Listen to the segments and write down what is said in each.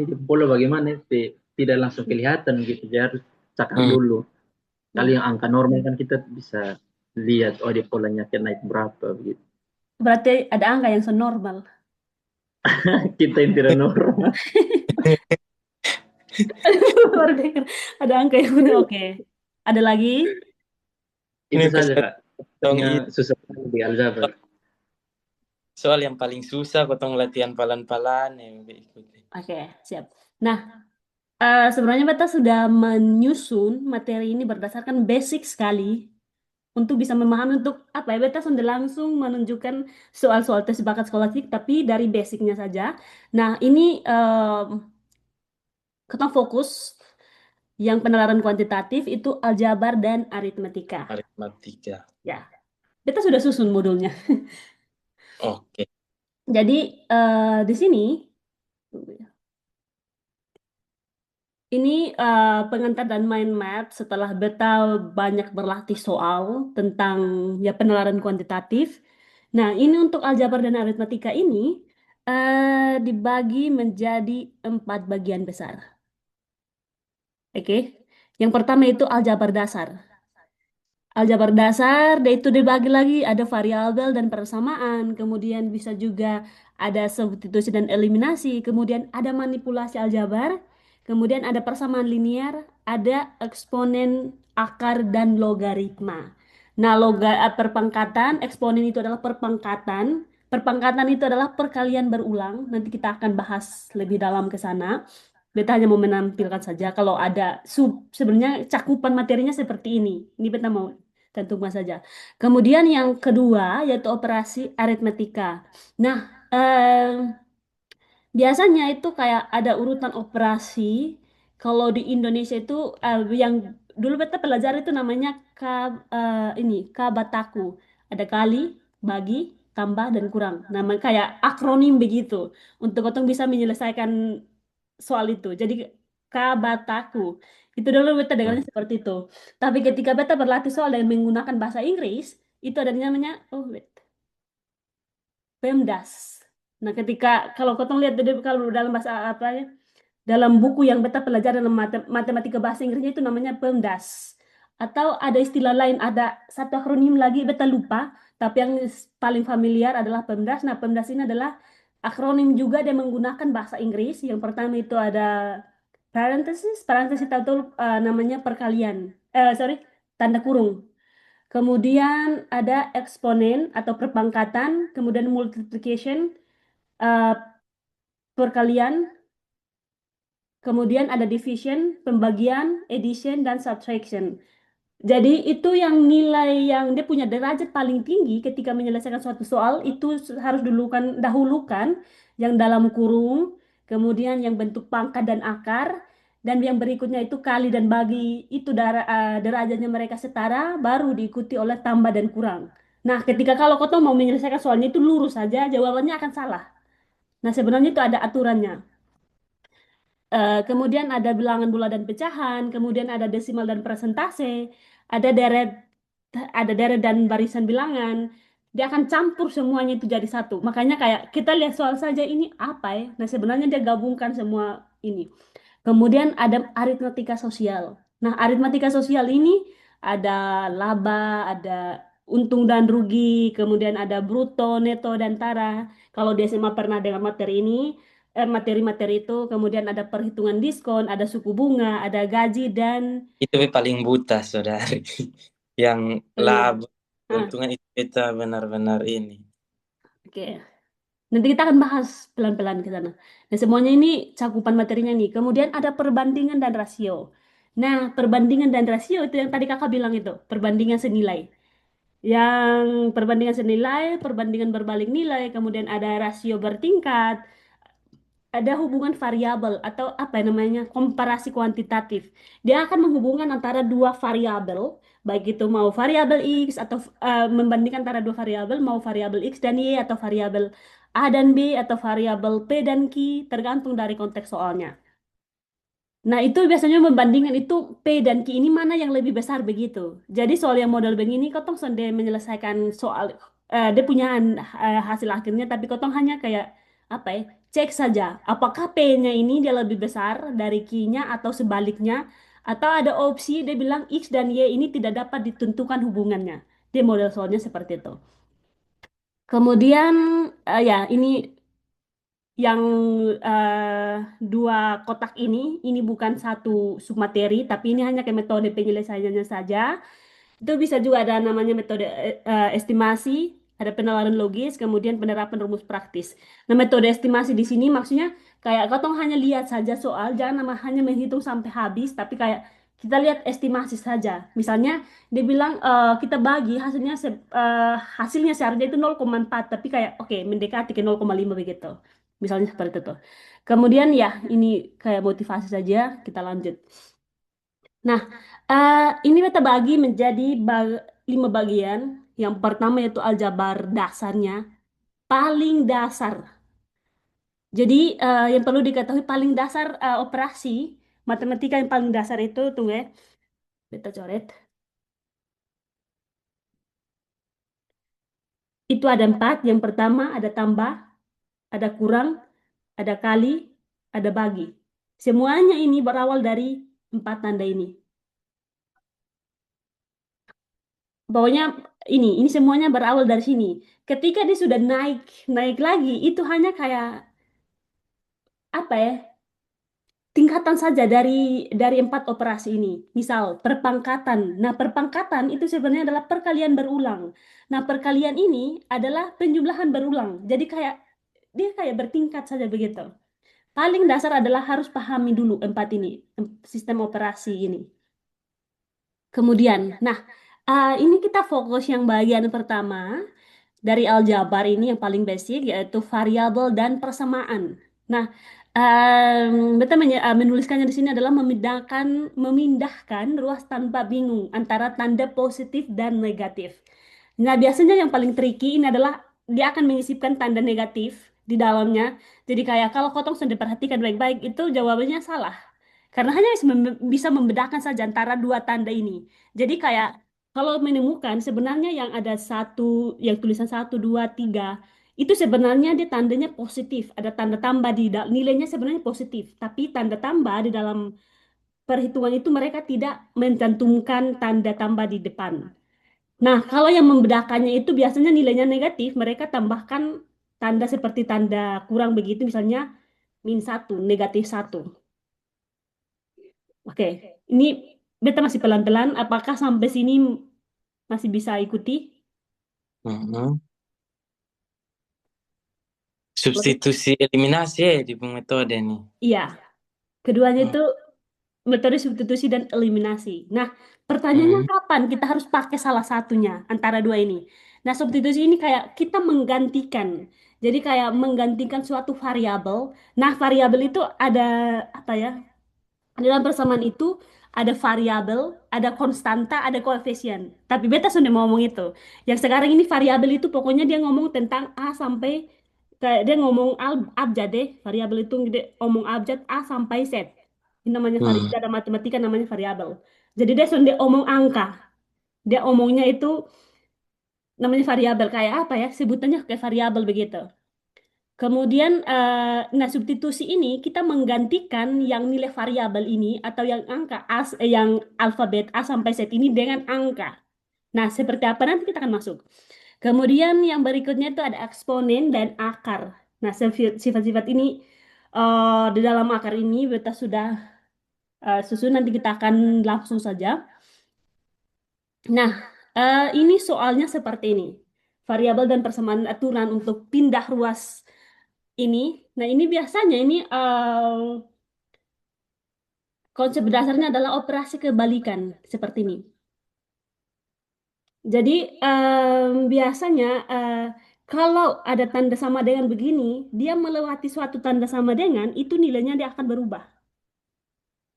di pola bagaimana tidak langsung kelihatan gitu, jadi harus cakap Hmm. dulu. Kali Nah, yang angka normal kan kita bisa lihat, oh di polanya naik berapa begitu. berarti ada angka yang senormal. Kita yang tidak normal. Baru dengar ada angka yang benar. Oke. Ada lagi? Ini Itu saja kesel Kak. dong Tanya itu susah sekali di Aljabar. soal yang paling susah kotong latihan pelan-pelan yang diikuti. Oke, siap. Nah, sebenarnya beta sudah menyusun materi ini berdasarkan basic sekali untuk bisa memahami untuk apa ya. Beta sudah langsung menunjukkan soal-soal tes bakat skolastik, tapi dari basicnya saja. Nah, ini kita fokus yang penalaran kuantitatif itu aljabar dan aritmetika. Aritmatika. Ya, beta sudah susun modulnya. Oke. Jadi di sini ini pengantar dan mind map setelah beta banyak berlatih soal tentang ya penalaran kuantitatif. Nah, ini untuk aljabar dan aritmatika ini dibagi menjadi 4 bagian besar. Oke. Yang pertama itu aljabar dasar. Aljabar dasar, dia itu dibagi lagi ada variabel dan persamaan, kemudian bisa juga ada substitusi dan eliminasi, kemudian ada manipulasi aljabar, kemudian ada persamaan linear, ada eksponen, akar, dan logaritma. Nah, perpangkatan, eksponen itu adalah perpangkatan, perpangkatan itu adalah perkalian berulang, nanti kita akan bahas lebih dalam ke sana. Beta hanya mau menampilkan saja kalau ada sebenarnya cakupan materinya seperti ini. Ini beta mau tentukan saja. Kemudian yang kedua yaitu operasi aritmetika. Nah, biasanya itu kayak ada urutan operasi. Kalau di Indonesia itu yang dulu beta pelajari itu namanya ini kabataku. Ada kali, bagi, tambah dan kurang. Nama kayak akronim begitu untuk otong bisa menyelesaikan soal itu. Jadi kabataku itu dulu beta dengarnya seperti itu. Tapi ketika beta berlatih soal dan menggunakan bahasa Inggris, itu ada namanya oh wait, PEMDAS. Nah, ketika kalau kau lihat kalau dalam bahasa apa ya, dalam buku yang beta pelajari dalam matematika bahasa Inggrisnya itu namanya PEMDAS. Atau ada istilah lain, ada satu akronim lagi beta lupa, tapi yang paling familiar adalah PEMDAS. Nah, PEMDAS ini adalah akronim juga dia menggunakan bahasa Inggris. Yang pertama itu ada parenthesis, parenthesis itu namanya perkalian. Sorry, tanda kurung. Kemudian ada eksponen atau perpangkatan, kemudian multiplication, eh, perkalian, kemudian ada division, pembagian, addition, dan subtraction. Jadi itu yang nilai yang dia punya derajat paling tinggi ketika menyelesaikan suatu soal itu harus dahulukan yang dalam kurung, kemudian yang bentuk pangkat dan akar, dan yang berikutnya itu kali dan bagi itu derajatnya mereka setara, baru diikuti oleh tambah dan kurang. Nah, ketika kalau kau mau menyelesaikan soalnya itu lurus saja, jawabannya akan salah. Nah, sebenarnya itu ada aturannya. Kemudian ada bilangan bulat dan pecahan, kemudian ada desimal dan persentase, ada deret dan barisan bilangan. Dia akan campur semuanya itu jadi satu. Makanya kayak kita lihat soal saja ini apa ya? Nah, sebenarnya dia gabungkan semua ini. Kemudian ada aritmatika sosial. Nah, aritmatika sosial ini ada laba, ada untung dan rugi, kemudian ada bruto, neto, dan tara. Kalau di SMA pernah dengar materi ini, materi-materi itu, kemudian ada perhitungan diskon, ada suku bunga, ada gaji, dan Itu paling buta, saudari. Yang iya. laba, Nah, keuntungan itu kita benar-benar ini. oke. Nanti kita akan bahas pelan-pelan ke sana. Nah, semuanya ini cakupan materinya nih. Kemudian ada perbandingan dan rasio. Nah, perbandingan dan rasio itu yang tadi kakak bilang itu, perbandingan senilai. Yang perbandingan senilai, perbandingan berbalik nilai, kemudian ada rasio bertingkat, ada hubungan variabel atau apa ya namanya, komparasi kuantitatif. Dia akan menghubungkan antara dua variabel, baik itu mau variabel X atau membandingkan antara dua variabel, mau variabel X dan Y atau variabel A dan B atau variabel P dan Q, tergantung dari konteks soalnya. Nah, itu biasanya membandingkan itu P dan Q ini mana yang lebih besar begitu. Jadi soal yang model begini, kotong sonde menyelesaikan soal, dia punya hasil akhirnya, tapi kotong hanya kayak apa ya? Cek saja apakah P-nya ini dia lebih besar dari Q-nya atau sebaliknya, atau ada opsi dia bilang X dan Y ini tidak dapat ditentukan hubungannya. Dia model soalnya seperti itu. Kemudian ya ini yang eh, dua kotak ini bukan satu submateri, tapi ini hanya ke metode penyelesaiannya saja. Itu bisa juga ada namanya metode estimasi, ada penalaran logis, kemudian penerapan rumus praktis. Nah, metode estimasi di sini maksudnya kayak kau hanya lihat saja soal, jangan hanya menghitung sampai habis, tapi kayak kita lihat estimasi saja. Misalnya dia bilang kita bagi hasilnya seharusnya itu 0,4, tapi kayak oke mendekati ke 0,5 begitu. Misalnya seperti itu. Kemudian ya ini kayak motivasi saja, kita lanjut. Nah, ini kita bagi menjadi 5 bagian. Yang pertama yaitu aljabar dasarnya, paling dasar. Jadi yang perlu diketahui paling dasar operasi matematika yang paling dasar itu, tunggu ya, kita coret. Itu ada 4. Yang pertama ada tambah, ada kurang, ada kali, ada bagi. Semuanya ini berawal dari 4 tanda ini. Pokoknya ini semuanya berawal dari sini. Ketika dia sudah naik, naik lagi, itu hanya kayak apa ya? Tingkatan saja dari 4 operasi ini. Misal perpangkatan. Nah, perpangkatan itu sebenarnya adalah perkalian berulang. Nah, perkalian ini adalah penjumlahan berulang. Jadi kayak dia kayak bertingkat saja begitu. Paling dasar adalah harus pahami dulu 4 ini, sistem operasi ini. Kemudian, nah, ini kita fokus yang bagian pertama dari aljabar ini yang paling basic yaitu variabel dan persamaan. Nah, beta menuliskannya di sini adalah memindahkan ruas tanpa bingung antara tanda positif dan negatif. Nah, biasanya yang paling tricky ini adalah dia akan menyisipkan tanda negatif di dalamnya. Jadi kayak kalau kotong sudah diperhatikan baik-baik itu jawabannya salah. Karena hanya bisa membedakan saja antara dua tanda ini. Jadi kayak kalau menemukan sebenarnya yang ada yang tulisan 1, 2, 3 itu sebenarnya dia tandanya positif. Ada tanda tambah nilainya sebenarnya positif. Tapi tanda tambah di dalam perhitungan itu mereka tidak mencantumkan tanda tambah di depan. Nah, kalau yang membedakannya itu biasanya nilainya negatif, mereka tambahkan tanda seperti tanda kurang begitu, misalnya -1, -1. Oke, ini beta masih pelan-pelan. Apakah sampai sini masih bisa ikuti? Mhm. Substitusi eliminasi di metode nih. Iya, keduanya Hmm. itu metode substitusi dan eliminasi. Nah, pertanyaannya Mhm. kapan kita harus pakai salah satunya antara dua ini? Nah, substitusi ini kayak kita menggantikan. Jadi kayak menggantikan suatu variabel. Nah, variabel itu ada apa ya? Dalam persamaan itu ada variabel, ada konstanta, ada koefisien. Tapi beta sudah mau ngomong itu. Yang sekarang ini variabel itu pokoknya dia ngomong tentang A sampai kayak dia ngomong abjad deh. Variabel itu dia ngomong abjad A sampai Z. Ini namanya Hmm. dalam matematika namanya variabel. Jadi dia sudah omong angka. Dia omongnya itu namanya variabel kayak apa ya? Sebutannya kayak variabel begitu. Kemudian, nah substitusi ini kita menggantikan yang nilai variabel ini atau yang angka yang alfabet A sampai Z ini dengan angka. Nah, seperti apa nanti kita akan masuk. Kemudian yang berikutnya itu ada eksponen dan akar. Nah, sifat-sifat ini di dalam akar ini kita sudah susun nanti kita akan langsung saja. Nah, ini soalnya seperti ini. Variabel dan persamaan aturan untuk pindah ruas ini. Nah, ini biasanya ini konsep dasarnya adalah operasi kebalikan seperti ini. Jadi biasanya kalau ada tanda sama dengan begini, dia melewati suatu tanda sama dengan itu nilainya dia akan berubah.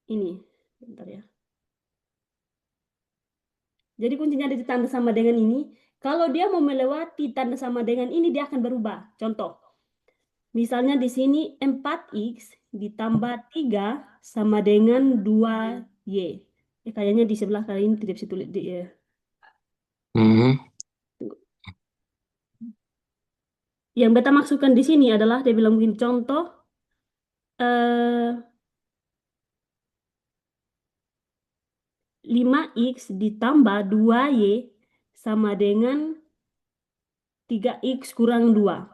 Ini, bentar ya. Jadi kuncinya ada di tanda sama dengan ini. Kalau dia mau melewati tanda sama dengan ini, dia akan berubah. Contoh, misalnya di sini 4x ditambah 3 sama dengan 2y. Kayaknya di sebelah kali ini tidak bisa tulis. Mhm. Yang beta maksudkan di sini adalah dia bilang begini, contoh eh 5x ditambah 2y sama dengan 3x kurang 2.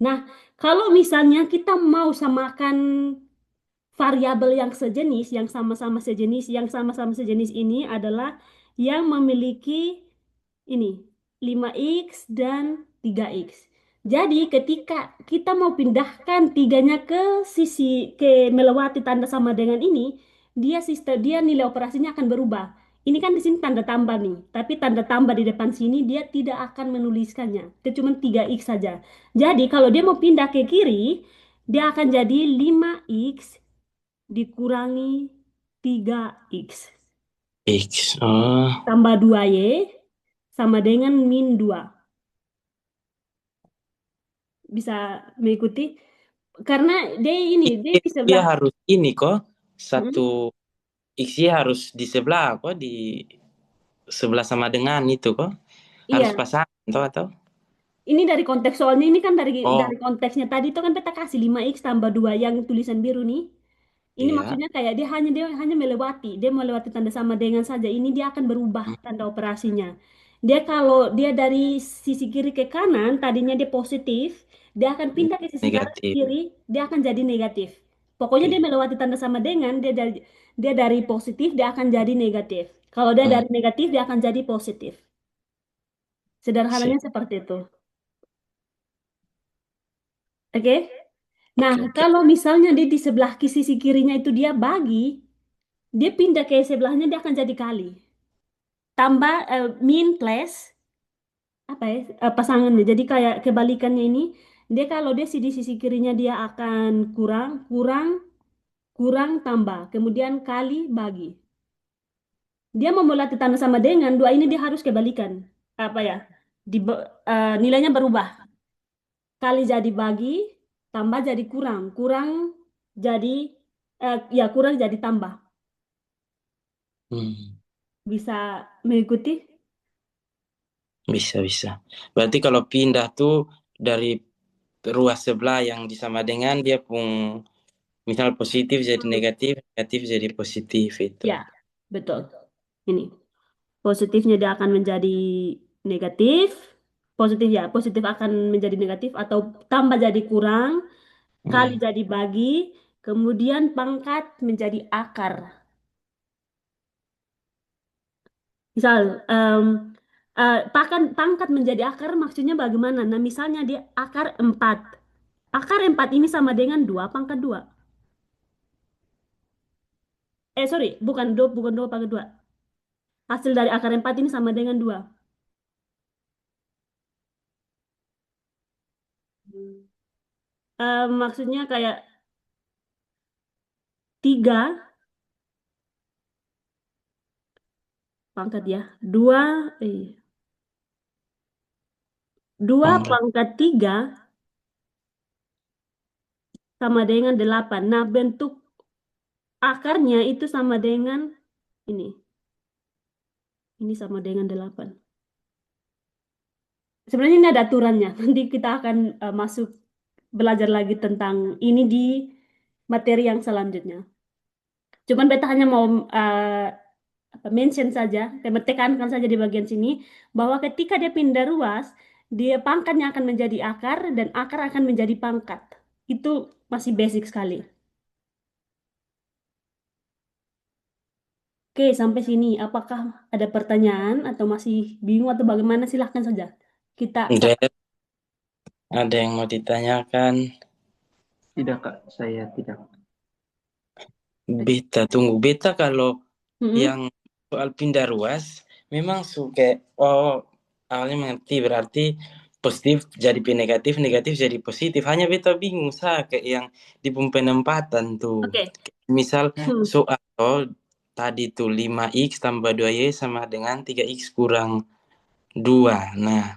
Nah, kalau misalnya kita mau samakan variabel yang sejenis, yang sama-sama sejenis ini adalah yang memiliki ini 5x dan 3x. Jadi ketika kita mau pindahkan tiganya ke sisi melewati tanda sama dengan ini, dia nilai operasinya akan berubah. Ini kan di sini tanda tambah nih, tapi tanda tambah di depan sini dia tidak akan menuliskannya. Dia cuma 3x saja. Jadi kalau dia mau pindah ke kiri, dia akan jadi 5x dikurangi 3x X. Oh, tambah 2y sama dengan min 2. Bisa mengikuti? Karena dia di dia sebelah. harus ini kok. Mm, Satu X harus di sebelah kok, di sebelah sama dengan itu kok. Harus iya, pasang atau? ini dari konteks soalnya ini kan dari Oh, konteksnya tadi itu kan kita kasih 5x tambah 2 yang tulisan biru nih. Ini iya. maksudnya kayak dia hanya melewati tanda sama dengan saja. Ini dia akan berubah Hmm, tanda operasinya. Dia kalau dia dari sisi kiri ke kanan, tadinya dia positif, dia akan pindah ke sisi kanan negatif. kiri, dia akan jadi negatif. Pokoknya dia Oke. melewati tanda sama dengan, dia dari positif, dia akan jadi negatif. Kalau dia Hmm, dari negatif, dia akan jadi positif. sip. Sederhananya seperti itu. Oke? Nah, Oke, oke. kalau misalnya dia di sebelah sisi kirinya itu dia bagi, dia pindah ke sebelahnya dia akan jadi kali. Tambah min plus apa ya pasangannya. Jadi kayak kebalikannya ini, dia kalau dia di sisi kirinya dia akan kurang, kurang, kurang tambah, kemudian kali bagi. Dia mau melatih tanda sama dengan dua ini dia harus kebalikan. Apa ya? Nilainya berubah. Kali jadi bagi, tambah jadi kurang, kurang jadi ya kurang jadi tambah. Hmm, Bisa mengikuti? bisa, bisa. Berarti kalau pindah tuh dari ruas sebelah yang disama dengan dia pun misal positif jadi Hmm. negatif, negatif jadi positif itu. Ya, betul. Ini. Positifnya dia akan menjadi negatif, positif akan menjadi negatif atau tambah jadi kurang, kali Hmm. jadi bagi, kemudian pangkat menjadi akar. Misal, pangkat menjadi akar maksudnya bagaimana? Nah, misalnya dia akar 4. Akar 4 ini sama dengan 2 pangkat 2. Sorry, bukan 2 pangkat 2. Hasil dari akar 4 ini sama dengan 2. Maksudnya kayak 3 pangkat ya. 2 2 Pangkat. pangkat 3 sama dengan 8. Nah, bentuk akarnya itu sama dengan ini. Ini sama dengan 8. Sebenarnya ini ada aturannya. Nanti kita akan masuk belajar lagi tentang ini di materi yang selanjutnya. Cuman beta hanya mau mention saja, tekankan saja di bagian sini, bahwa ketika dia pindah ruas, dia pangkatnya akan menjadi akar dan akar akan menjadi pangkat. Itu masih basic sekali. Oke, sampai sini. Apakah ada pertanyaan atau masih bingung atau bagaimana? Silahkan saja. Kita Ada, ada yang mau ditanyakan? Tidak, Kak, saya tidak. Beta, tunggu. Beta kalau Mm-mm. yang soal pindah ruas, memang suka, oh, awalnya mengerti, berarti positif jadi negatif, negatif jadi positif. Hanya beta bingung, kayak yang di penempatan tuh. Oke. Misal Hmm. soal oh, tadi tuh 5x tambah 2y sama dengan 3x kurang 2. Nah,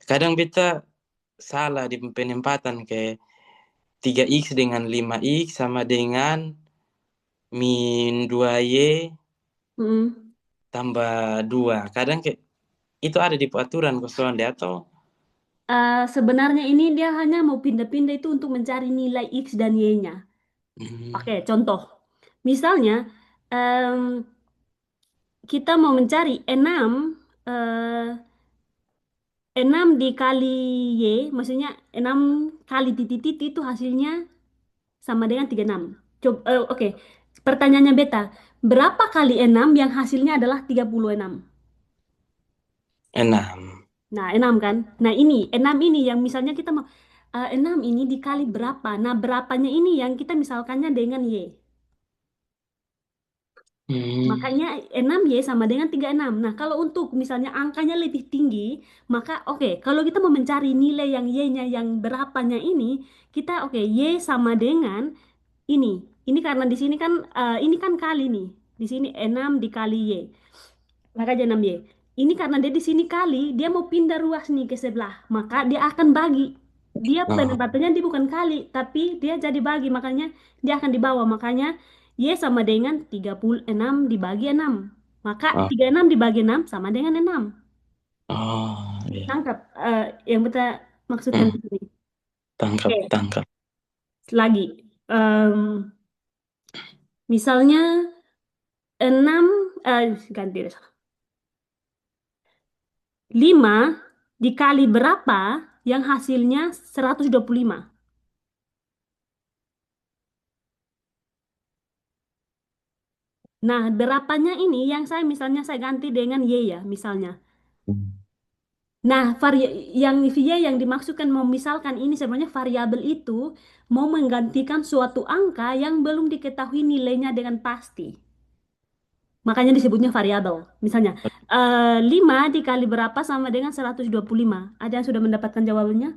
kadang beta salah di penempatan kayak 3x dengan 5x sama dengan min 2y tambah 2. Kadang kayak itu ada di peraturan kosong deh atau Sebenarnya ini dia hanya mau pindah-pindah itu untuk mencari nilai X dan Y-nya. Oke, Hmm. contoh. Misalnya, em, kita mau mencari 6, eh, 6 dikali Y, maksudnya 6 kali titik-titik itu hasilnya sama dengan 36. Coba, oke. Pertanyaannya beta, berapa kali 6 yang hasilnya adalah 36? 6. Nah, 6 kan? Nah, ini 6 ini yang misalnya kita mau 6 ini dikali berapa? Nah, berapanya ini yang kita misalkannya dengan Y. Hmm. Makanya 6Y sama dengan 36. Nah, kalau untuk misalnya angkanya lebih tinggi, maka oke, kalau kita mau mencari nilai yang Y-nya yang berapanya ini, kita oke, Y sama dengan ini. Ini karena di sini kan ini kan kali nih. Di sini 6 dikali Y. Maka aja 6Y. Ini karena dia di sini kali, dia mau pindah ruas nih ke sebelah. Maka dia akan bagi. Dia Oh. penempatannya dia bukan kali, tapi dia jadi bagi. Makanya dia akan dibawa. Makanya Y sama dengan 36 dibagi 6. Maka Oh. 36 dibagi 6 sama dengan 6. Oh, ya. Tangkap yang kita maksudkan Hmm. di sini. Tangkap, Oke, tangkap. lagi. Em, misalnya 6, ganti deh. 5 dikali berapa yang hasilnya 125. Nah, berapanya ini yang saya misalnya saya ganti dengan Y ya, misalnya. Hmm. Nah, yang Y yang dimaksudkan memisalkan ini sebenarnya variabel itu mau menggantikan suatu angka yang belum diketahui nilainya dengan pasti. Makanya disebutnya variabel. Misalnya, 5 dikali berapa sama dengan 125. Ada yang sudah mendapatkan jawabannya?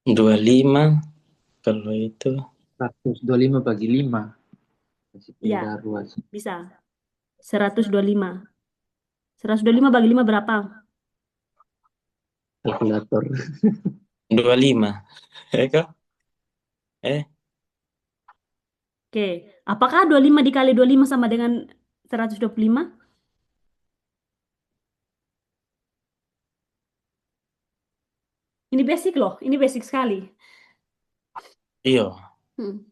25 kalau itu. 125 bagi 5. Masih Iya, pindah ruas. bisa. 125. 125 bagi 5 berapa? Kalkulator. 25. Kok? Eh, Oke, apakah 25 dikali 25 sama dengan 125? Ini basic loh, ini basic sekali. iya. Hmm.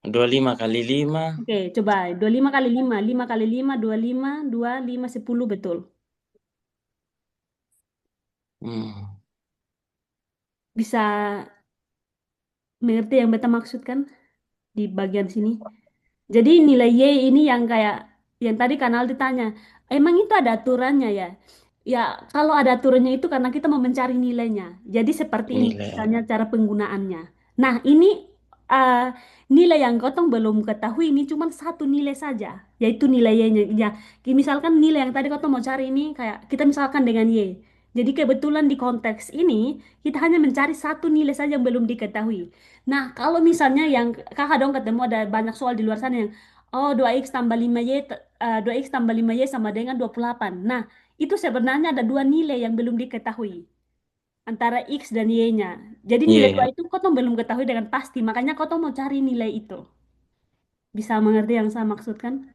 25 kali 5. Oke, coba 25 kali 5, 5 kali 5, 25, 2, 5, 10, betul. Hmm. Bisa mengerti yang beta maksudkan di bagian sini? Jadi nilai Y ini yang kayak yang tadi Kanal ditanya, emang itu ada aturannya ya? Ya, kalau ada aturannya itu karena kita mau mencari nilainya. Jadi seperti ini Nilai. misalnya cara penggunaannya. Nah, ini uh, nilai yang kotong belum ketahui ini cuma satu nilai saja, yaitu nilai Y-nya. Ya, misalkan nilai yang tadi kotong mau cari ini kayak kita misalkan dengan Y. Jadi kebetulan di konteks ini kita hanya mencari satu nilai saja yang belum diketahui. Nah, kalau misalnya yang kakak dong ketemu ada banyak soal di luar sana yang oh 2x tambah 5y 2x tambah 5y sama dengan 28. Nah, itu sebenarnya ada dua nilai yang belum diketahui antara x dan y-nya. Jadi nilai dua Iya, itu kau tuh belum ketahui dengan pasti, makanya kau tuh mau cari nilai itu. Bisa mengerti yang saya maksudkan?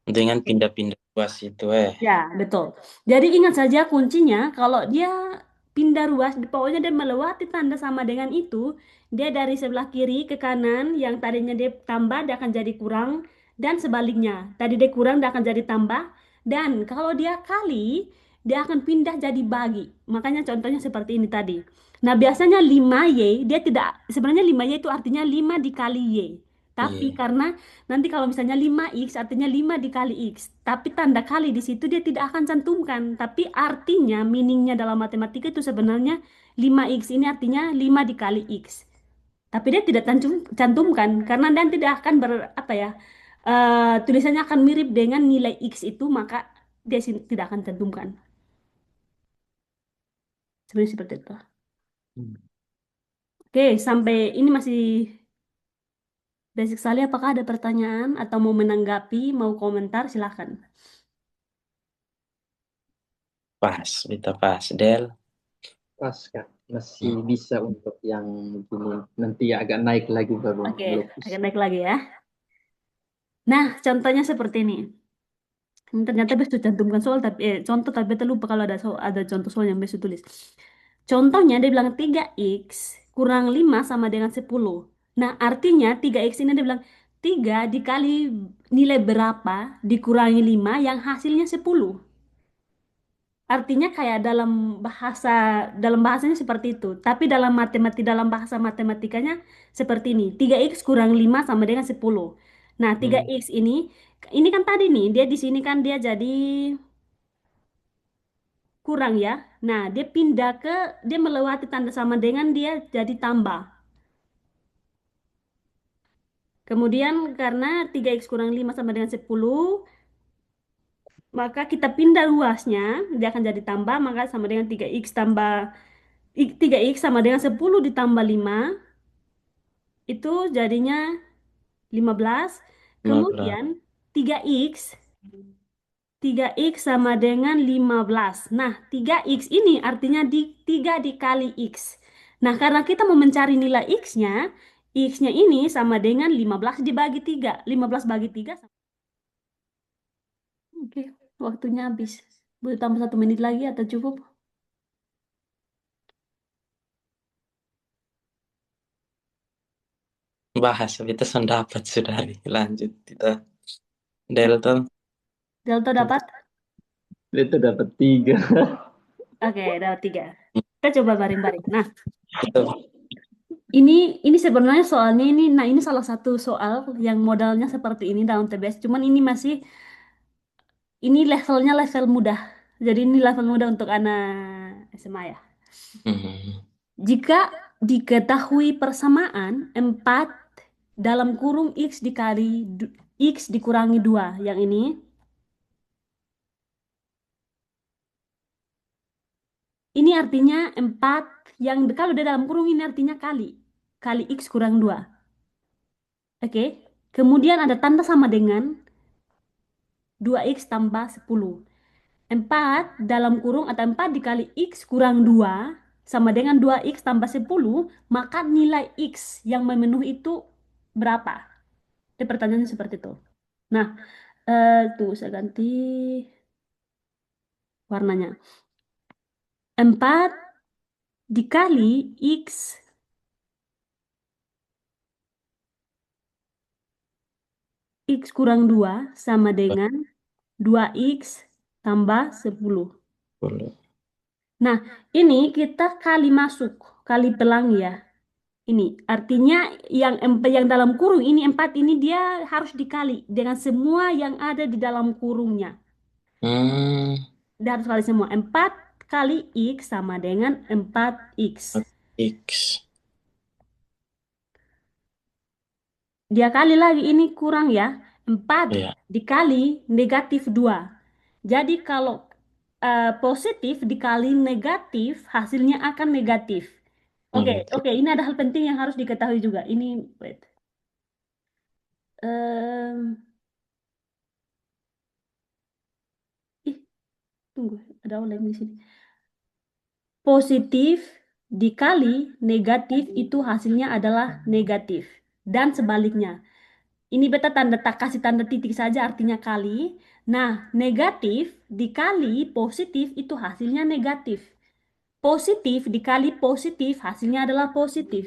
dengan pindah-pindah ruas itu Ya, betul. Jadi ingat saja kuncinya kalau dia pindah ruas, pokoknya dia melewati tanda sama dengan itu, dia dari sebelah kiri ke kanan, yang tadinya dia tambah, dia akan jadi kurang, dan sebaliknya. Tadi dia kurang, dia akan jadi tambah, dan kalau dia kali, dia akan pindah jadi bagi. Makanya contohnya seperti ini tadi. Nah, biasanya 5Y, dia tidak, sebenarnya 5Y itu artinya 5 dikali Y. Tapi iya. karena nanti kalau misalnya 5x artinya 5 dikali x. Tapi tanda kali di situ dia tidak akan cantumkan. Tapi artinya, meaningnya dalam matematika itu sebenarnya 5x ini artinya 5 dikali x. Tapi dia tidak cantumkan karena dan tidak akan apa ya, tulisannya akan mirip dengan nilai x itu, maka dia tidak akan cantumkan. Sebenarnya seperti itu. Hmm. Oke, sampai ini masih basic sekali. Apakah ada pertanyaan atau mau menanggapi, mau komentar, silahkan. Pas, kita pas, Del. Pas, Kak. Masih Hmm. bisa untuk yang begini. Nanti agak naik lagi baru Oke, melukis. akan naik lagi ya. Nah, contohnya seperti ini. Ini ternyata besok cantumkan soal tapi contoh tapi beta lupa kalau ada contoh soal yang besok tulis. Contohnya dia bilang 3x kurang 5 sama dengan 10. Nah, artinya 3x ini dia bilang 3 dikali nilai berapa dikurangi 5 yang hasilnya 10. Artinya kayak dalam bahasanya seperti itu. Tapi dalam bahasa matematikanya seperti ini. 3x kurang 5 sama dengan 10. Nah, 3x ini kan tadi nih, dia di sini kan dia jadi kurang ya. Nah, dia melewati tanda sama dengan dia jadi tambah. Kemudian karena 3x kurang 5 sama dengan 10, maka kita pindah luasnya, dia akan jadi tambah, maka sama dengan 3x sama dengan 10 ditambah 5, itu jadinya 15. 15. Kemudian 3x 3x sama dengan 15. Nah, 3x ini artinya 3 dikali x. Nah, karena kita mau mencari nilai x-nya ini sama dengan 15 dibagi 3. 15 bagi 3. Oke, waktunya habis. Boleh tambah 1 menit lagi atau cukup? Bahas, kita dapat sudah. Lanjut kita. Delta. Delta dapat? Itu dapat 3. Oke, dapat 3. Kita coba baring-baring. Nah, Kita ini sebenarnya soalnya ini salah satu soal yang modalnya seperti ini dalam TBS. Cuman ini levelnya level mudah. Jadi ini level mudah untuk anak SMA ya. Hmm. Jika diketahui persamaan 4 dalam kurung X dikali X dikurangi 2 yang ini artinya 4 yang kalau di dalam kurung ini artinya kali X kurang 2. Oke. Kemudian ada tanda sama dengan 2x tambah 10. 4 dalam kurung atau 4 dikali X kurang 2 sama dengan 2x tambah 10, maka nilai X yang memenuhi itu berapa? Itu pertanyaannya seperti itu. Nah, tuh saya ganti warnanya. 4 dikali X kurang 2 sama dengan 2x tambah 10. boleh. Nah, ini kita kali masuk, kali pelangi ya. Ini artinya yang dalam kurung ini 4 ini dia harus dikali dengan semua yang ada di dalam kurungnya. Hmm. Dia harus kali semua. 4 kali X sama dengan 4x. X. Dia kali lagi ini kurang ya. 4 Ya. dikali negatif 2. Jadi kalau positif dikali negatif hasilnya akan negatif. Oke, Negatif. oke, ini ada hal penting yang harus diketahui juga. Ini wait. Ih, tunggu, ada oleng di sini. Positif dikali negatif itu hasilnya adalah negatif. Dan sebaliknya. Ini beta kasih tanda titik saja artinya kali. Nah, negatif dikali positif itu hasilnya negatif. Positif dikali positif hasilnya adalah positif.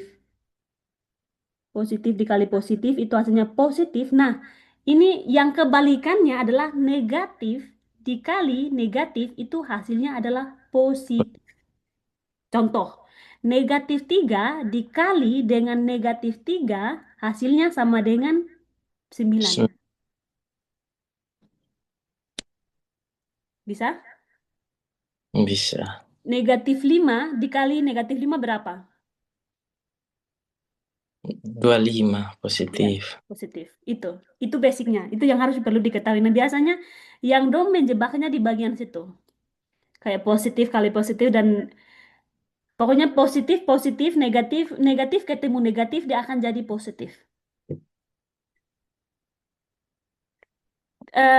Positif dikali positif itu hasilnya positif. Nah, ini yang kebalikannya adalah negatif dikali negatif itu hasilnya adalah positif. Contoh, negatif 3 dikali dengan negatif 3 hasilnya sama dengan 9. Bisa? Bisa. Negatif 5 dikali negatif 5 berapa? 25 Ya, positif. positif. Itu basicnya. Itu yang harus perlu diketahui. Nah, biasanya yang dom menjebaknya di bagian situ. Kayak positif kali positif dan pokoknya positif, positif, negatif, negatif ketemu negatif dia akan jadi positif.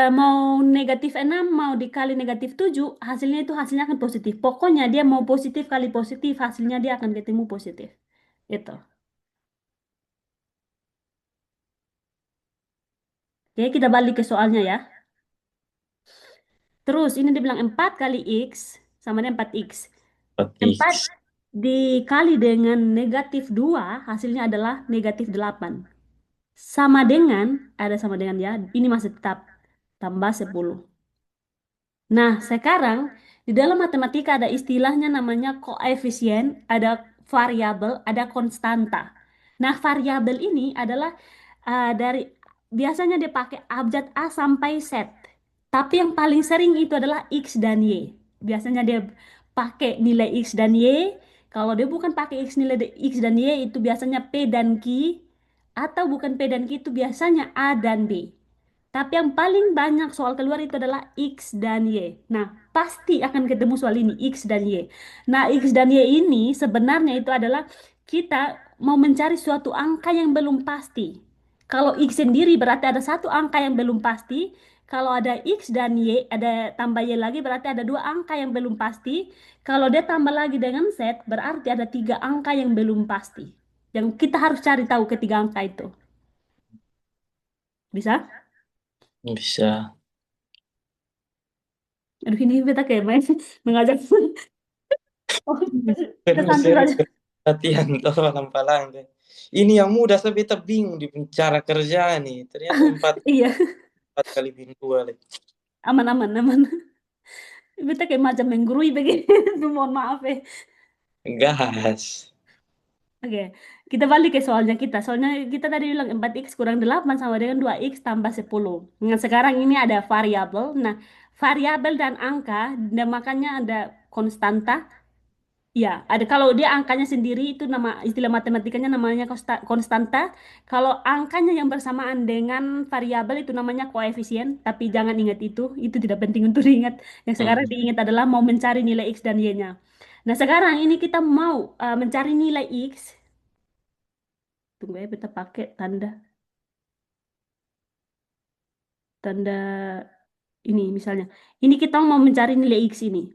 Mau negatif 6 mau dikali negatif 7 hasilnya itu hasilnya akan positif. Pokoknya dia mau positif kali positif, hasilnya dia akan ketemu positif. Itu. Oke, kita balik ke soalnya ya. Terus ini dibilang 4 kali X sama dengan 4X. 4 4X. dikali dengan negatif 2 hasilnya adalah negatif 8. Sama dengan, ada sama dengan ya, ini masih tetap tambah 10. Nah, sekarang di dalam matematika ada istilahnya namanya koefisien, ada variabel, ada konstanta. Nah, variabel ini adalah dari biasanya dipakai abjad A sampai Z. Tapi yang paling sering itu adalah X dan Y. Biasanya dia pakai nilai X dan Y. Kalau dia bukan pakai nilai X dan Y itu biasanya P dan Q. Atau bukan P dan Q itu biasanya A dan B. Tapi yang paling banyak soal keluar itu adalah X dan Y. Nah, pasti akan ketemu soal ini, X dan Y. Nah, X dan Y ini sebenarnya itu adalah kita mau mencari suatu angka yang belum pasti. Kalau X sendiri berarti ada satu angka yang belum pasti. Kalau ada X dan Y, ada tambah Y lagi berarti ada dua angka yang belum pasti. Kalau dia tambah lagi dengan Z, berarti ada tiga angka yang belum pasti. Yang kita harus cari tahu ketiga angka itu. Bisa? Bisa. Aduh, ini kita kayak main mengajak. Oh, kita Perlu santai serius saja. latihan tuh palang-palang deh. Ini yang mudah tapi kita bingung di cara kerja nih. Ternyata empat Iya, empat kali bin dua lagi. aman, aman, aman. Kita kayak macam menggurui begitu. Mohon maaf ya. Gas. Oke, kita balik ke soalnya kita. Soalnya kita tadi bilang 4x kurang 8 sama dengan 2x tambah 10. Nah, sekarang ini ada variabel. Nah, variabel dan angka, dan makanya ada konstanta. Ya, ada kalau dia angkanya sendiri itu nama istilah matematikanya namanya konstanta. Kalau angkanya yang bersamaan dengan variabel itu namanya koefisien, tapi jangan ingat itu tidak penting untuk diingat. Yang sekarang Hmm. diingat adalah mau mencari nilai x dan y-nya. Nah, sekarang ini kita mau mencari nilai x. Tunggu ya, kita pakai tanda tanda ini misalnya. Ini kita mau mencari nilai x ini.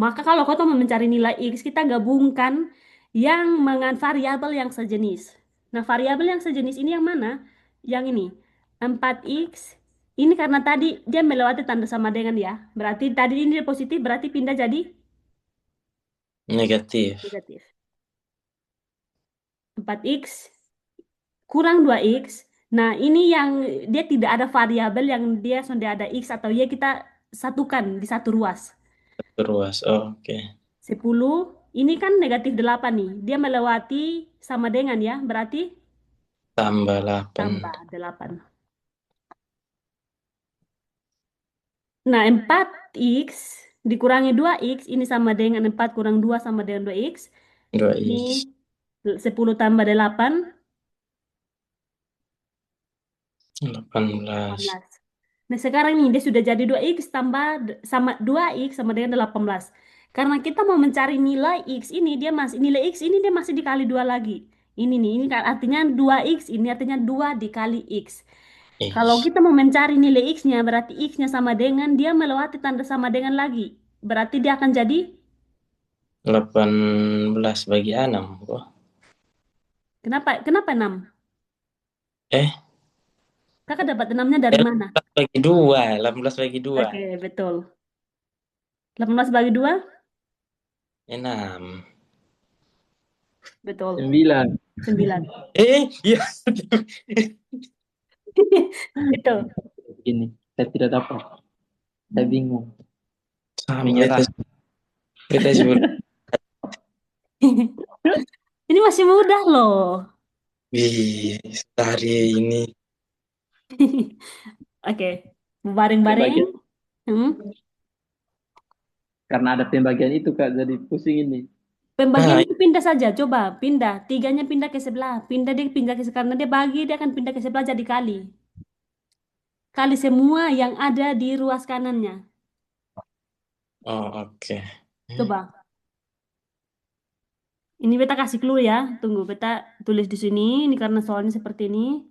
Maka kalau kau mau mencari nilai X, kita gabungkan yang dengan variabel yang sejenis. Nah, variabel yang sejenis ini yang mana? Yang ini. 4X. Ini karena tadi dia melewati tanda sama dengan ya. Berarti tadi ini dia positif, berarti pindah jadi Negatif. negatif. 4X kurang 2X. Nah, ini yang dia tidak ada variabel yang dia sudah ada X atau Y, kita satukan di satu ruas. Terus. Oh, oke. 10, ini kan negatif 8 nih. Dia melewati sama dengan ya, berarti Tambah 8. tambah 8. Nah, 4x dikurangi 2x, ini sama dengan 4 kurang 2 sama dengan 2x. Ini 2x. 10 tambah 8, 18. 18. Nah, sekarang ini dia sudah jadi 2x tambah sama 2x sama dengan 18. Karena kita mau mencari nilai x ini, nilai x ini dia masih dikali 2 lagi. Ini kan artinya 2x, ini artinya 2 dikali x. Kalau X. kita mau mencari nilai x-nya, berarti x-nya sama dengan dia melewati tanda sama dengan lagi. Berarti dia akan jadi 18 bagi 6. Wah. kenapa? Kenapa 6? Eh, Kakak dapat 6-nya dari mana? 18 bagi 2. 18 bagi 2. Oke, betul. 18 bagi 2? 6. Betul. 9. 9. Iya. Itu. Begini, saya tidak dapat. Saya bingung. Sama Menyerah. kita sebut. Ini masih mudah loh. Wih, hari ini. Oke, baring-baring. Pembagian, Hmm. karena ada pembagian itu Kak, jadi pusing ini. Pembagian Nah, itu pindah saja. Coba pindah. Tiganya pindah ke sebelah. Pindah ke karena dia bagi, dia akan pindah ke sebelah jadi kali. Kali semua yang ada di ruas kanannya. oh oke. Coba. Ini beta kasih clue ya. Tunggu, beta tulis di sini. Ini karena soalnya seperti ini.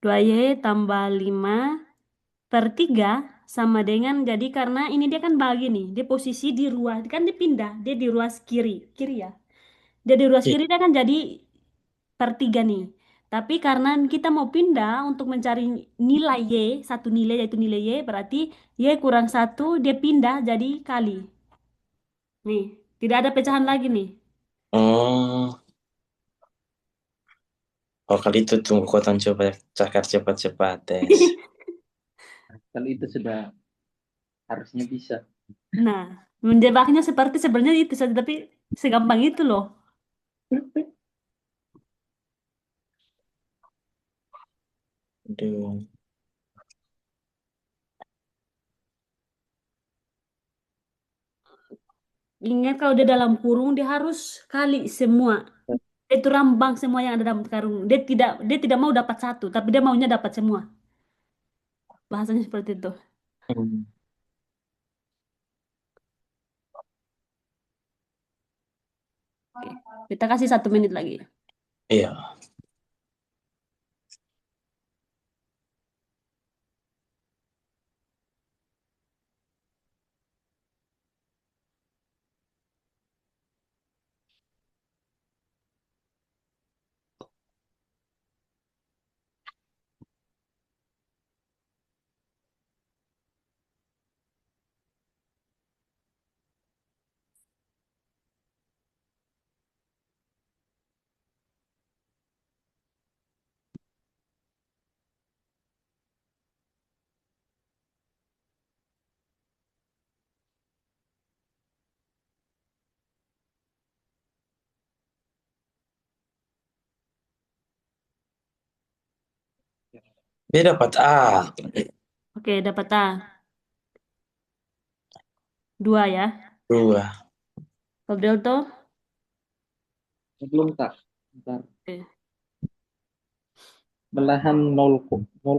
2Y tambah 5 per 3 sama dengan, jadi karena ini dia kan bagi nih. Dia posisi di ruas, kan dia pindah. Dia di ruas kiri. Kiri ya. Dia di ruas Ih, kiri dia kan jadi per 3 nih. Tapi karena kita mau pindah untuk mencari nilai Y, satu nilai yaitu nilai Y, berarti Y kurang satu, dia pindah jadi kali. Nih, tidak ada pecahan lagi nih. Oh, oh kali itu tunggu Koton coba cakar cepat-cepat tes. Kalau itu sudah harusnya bisa. Nah, menjebaknya seperti sebenarnya itu saja, tapi segampang itu loh. Aduh. Ingat kalau dia dalam kurung, dia harus kali semua. Itu rambang semua yang ada dalam karung. Dia tidak mau dapat satu, tapi dia maunya dapat semua. Bahasanya seperti itu. Hmm. Oke. Kita kasih 1 menit lagi. Iya. Dia dapat A. Oke, dapat A. 2 ya. 2. Kalau Delta, Belum tak. Bentar. oke. Belahan 0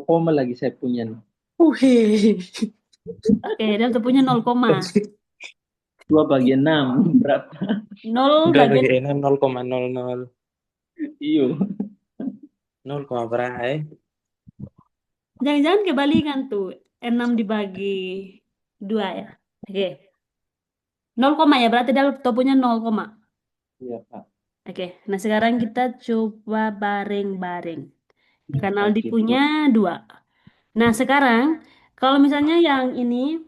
koma lagi saya punya nih. Wih. Oke, Delta punya 0, 2/6 berapa? 0 Udah bagian. bagi Rena 0,00. Iyo. 0, berapa ya? Jangan-jangan kebalikan tuh. 6 dibagi 2 ya. Oke. 0, ya, berarti Delta punya 0, Iya, Pak. Oke, nah sekarang kita coba bareng-bareng. Karena Aldi Oke, punya buat 2. Nah sekarang, kalau misalnya yang ini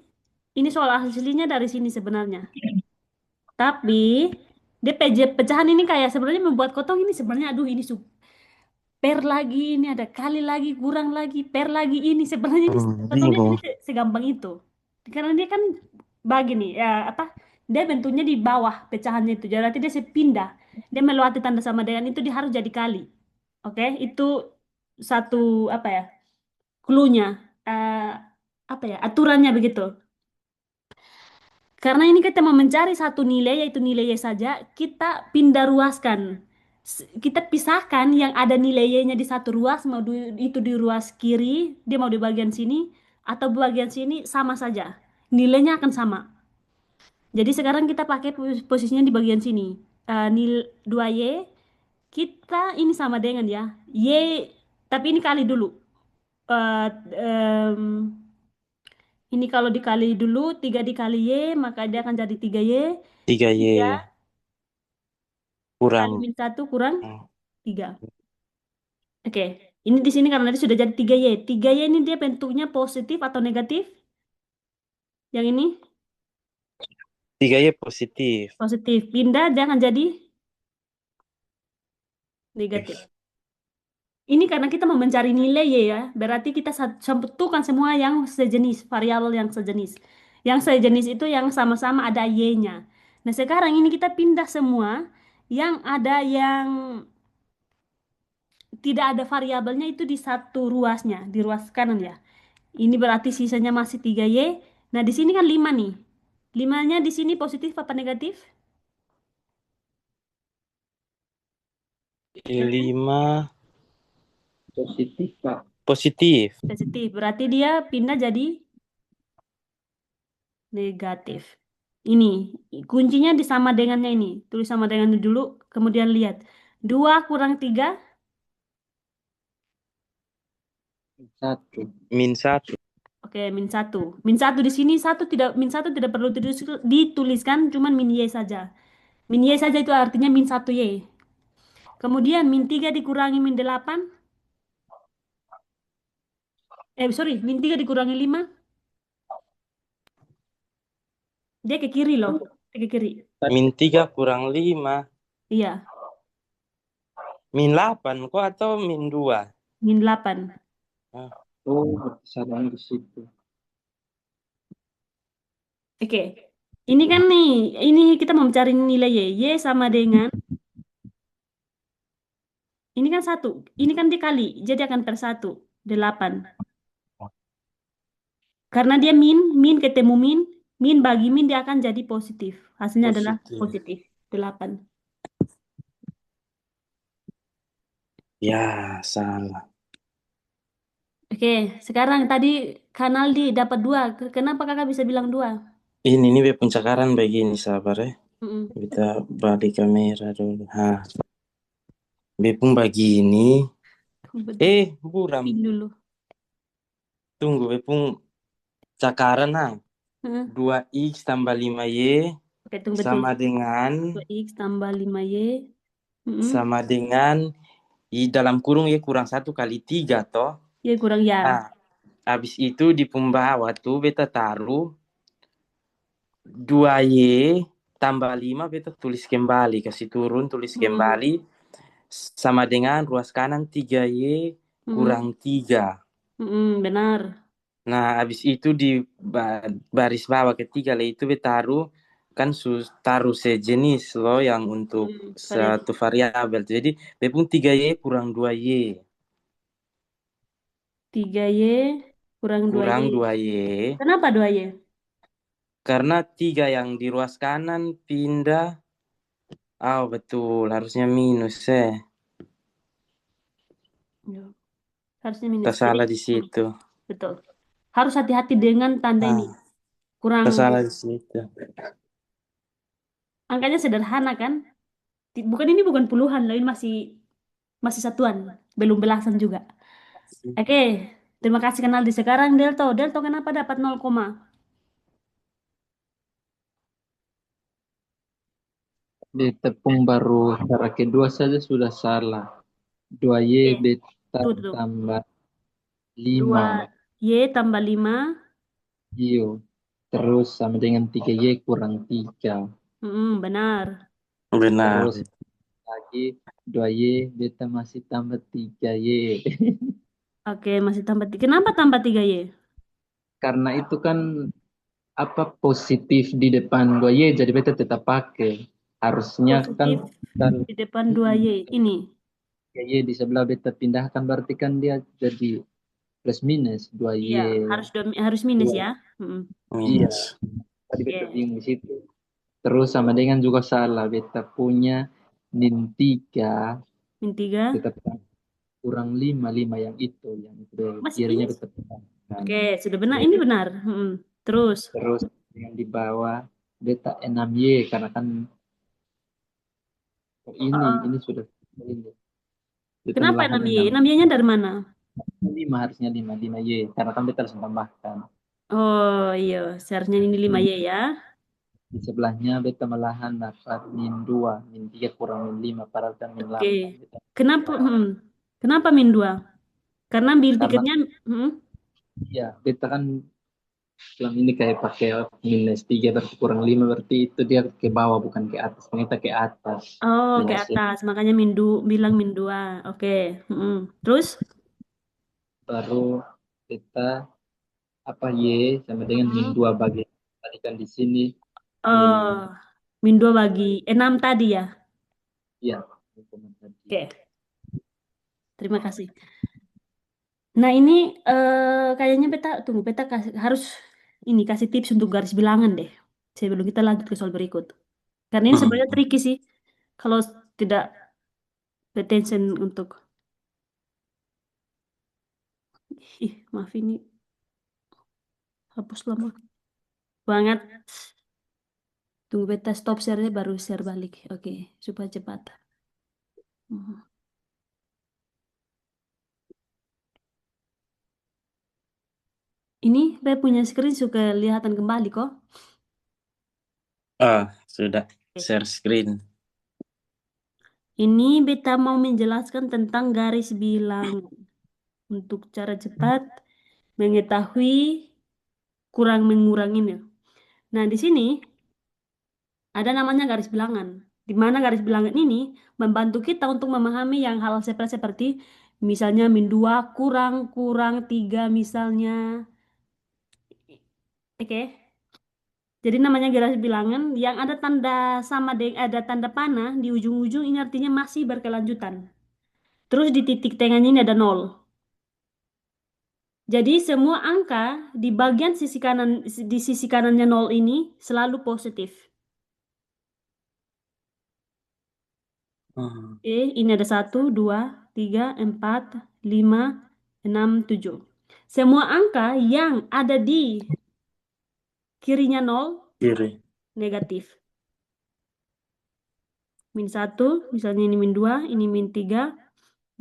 soal aslinya dari sini sebenarnya. Tapi, dia pecahan ini kayak sebenarnya membuat kotong ini sebenarnya, aduh ini per lagi, ini ada kali lagi, kurang lagi, per lagi ini. Sebenarnya ini kotongnya ini Bingung. segampang itu. Karena dia kan bagi nih, ya apa, dia bentuknya di bawah pecahannya itu. Jadi dia sepindah. Dia melewati tanda sama dengan itu, dia harus jadi kali. Oke, itu satu, apa ya, clue-nya. Eh, apa ya, aturannya begitu. Karena ini kita mau mencari satu nilai, yaitu nilai Y saja, kita pindah ruaskan. Kita pisahkan yang ada nilai Y-nya di satu ruas, itu di ruas kiri, dia mau di bagian sini, atau bagian sini, sama saja. Nilainya akan sama. Jadi sekarang kita pakai posisinya di bagian sini. Nil 2Y, kita ini sama dengan ya. Y, tapi ini kali dulu. Eh, em, ini kalau dikali dulu, 3 dikali Y, maka dia akan jadi 3Y. 3Y 3 kali kurang. min 1 kurang 3. Oke, ini di sini karena dia sudah jadi 3Y. 3Y ini dia bentuknya positif atau negatif? Yang ini 3Y positif. positif. Pindah, jangan jadi negatif. Ini karena kita mau mencari nilai Y ya, berarti kita satukan semua yang sejenis, variabel yang sejenis. Yang sejenis itu yang sama-sama ada Y-nya. Nah, sekarang ini kita pindah semua yang ada yang tidak ada variabelnya itu di satu ruasnya, di ruas kanan ya. Ini berarti sisanya masih 3Y. Nah, di sini kan 5 nih. 5-nya di sini positif apa negatif? 5 positif, Pak. positif. Positif. Berarti dia pindah jadi negatif. Ini kuncinya di sama dengannya ini. Tulis sama dengannya dulu, kemudian lihat. 2 kurang 3, Satu. -1. oke, min 1. Min 1 di sini min 1 tidak perlu dituliskan, cuman min Y saja. Min Y saja itu artinya min 1Y. Kemudian min 3 dikurangi min 8. Sorry, min 3 dikurangi 5. Dia ke kiri loh. Dia ke kiri. Min 3 kurang 5. Iya, Min 8 kok atau min 2? min 8. Oh, salahnya di situ. Oke. Ini kan nih, ini kita mau mencari nilai Y. Y sama dengan, ini kan 1. Ini kan dikali, jadi akan per 1. 8. Karena dia min ketemu min bagi min dia akan jadi positif. Hasilnya adalah Positif. positif. 8. Ya, salah. Oke, sekarang tadi Kanaldi dapat 2. Kenapa kakak bisa bilang 2? Ini be pencakaran begini, sabar ya. Mm-mm. Kita balik kamera dulu. Be pun begini. Buram. Pin dulu. Tunggu, be pun cakaran Heeh. 2x tambah 5y Oke, tunggu betul. sama dengan 2x tambah 5y. Mm-mm. sama dengan i dalam kurung y kurang 1 kali 3 toh. Ya kurang ya. Habis itu di pembawa tuh beta taruh 2y tambah 5 beta tulis kembali, kasih turun tulis Mm-mm. kembali sama dengan ruas kanan 3y kurang 3. Mm-mm, benar. Nah, habis itu di baris bawah ketiga lah itu beta taruh kan taruh sejenis loh yang untuk Variabel. satu variabel. Jadi bepung 3y kurang 2y 3y kurang 2y. kurang 2y Kenapa 2y? karena 3 yang di ruas kanan pindah. Betul, harusnya minus Ya, harusnya minus. Tak salah di situ. Betul. Harus hati-hati dengan tanda ini. Kurang Tak salah di situ. angkanya sederhana kan? Bukan ini bukan puluhan loh, ini masih satuan, belum belasan juga. Oke, terima kasih kenal di sekarang Delto. Delto kenapa dapat 0, Di tepung baru cara kedua saja sudah salah. 2Y Oke, beta tuh. tambah 5. 2y tambah 5. Iyo. Terus sama dengan 3Y kurang 3. Benar. Benar. Terus lagi 2Y beta masih tambah 3Y. Oke, masih tambah 3. Kenapa tambah 3y? Karena itu kan apa positif di depan 2Y jadi beta tetap pakai. Harusnya kan Positif kan di depan 2y. Ini. 3Y di sebelah beta pindahkan berarti kan dia jadi plus minus 2Y. Iya, harus minus ya. Iya, Minus. tadi beta Oke. bingung di situ. Terus sama dengan juga salah beta punya min 3 Min 3. tetap kurang 5 5 yang itu dari Masih kirinya minus. beta tambahkan. Oke, sudah benar. Ini benar. Terus. Terus yang di bawah beta 6Y karena kan ini sudah ini. Beta Kenapa melahan 6y? 6 6y-nya dari mana? 5 harusnya 5 Y karena kan beta harus tambahkan. Oh iya, seharusnya ini 5y ya. Di sebelahnya beta malahan dapat min 2 min 3 kurang min 5 padahal kan min Oke. 8. Kenapa? Kenapa min 2? Karena ambil Karena pikirnya. iya beta kan selama ini kayak pakai minus 3 berarti kurang 5 berarti itu dia ke bawah bukan ke atas. Ternyata ke atas. Oh, ke Minusnya. atas. Makanya bilang min 2. Oke. Terus? Baru kita apa Y sama dengan min 2 bagi tadi kan di sini min Oh, min 2 bagi 6 tadi ya. ya. Oke. Terima kasih. Nah, ini kayaknya beta harus ini kasih tips untuk garis bilangan deh. Sebelum kita lanjut ke soal berikut. Karena ini sebenarnya tricky sih. Kalau tidak pay attention untuk maaf ini hapus lama banget. Tunggu beta stop share baru share balik. Oke, supaya cepat. Ini beta punya screen suka kelihatan kembali kok. Sudah share screen. Ini beta mau menjelaskan tentang garis bilangan. Untuk cara cepat mengetahui kurang menguranginya. Nah, di sini ada namanya garis bilangan. Di mana garis bilangan ini membantu kita untuk memahami yang hal seperti misalnya min 2 kurang kurang 3 misalnya. Oke. Jadi namanya garis bilangan yang ada tanda sama dengan ada tanda panah di ujung-ujung ini artinya masih berkelanjutan. Terus di titik tengahnya ini ada nol. Jadi semua angka di bagian sisi kanan di sisi kanannya nol ini selalu positif. Ini ada 1, 2, 3, 4, 5, 6, 7. Semua angka yang ada di kirinya nol Kiri. negatif. Min 1, misalnya ini min 2, ini min 3,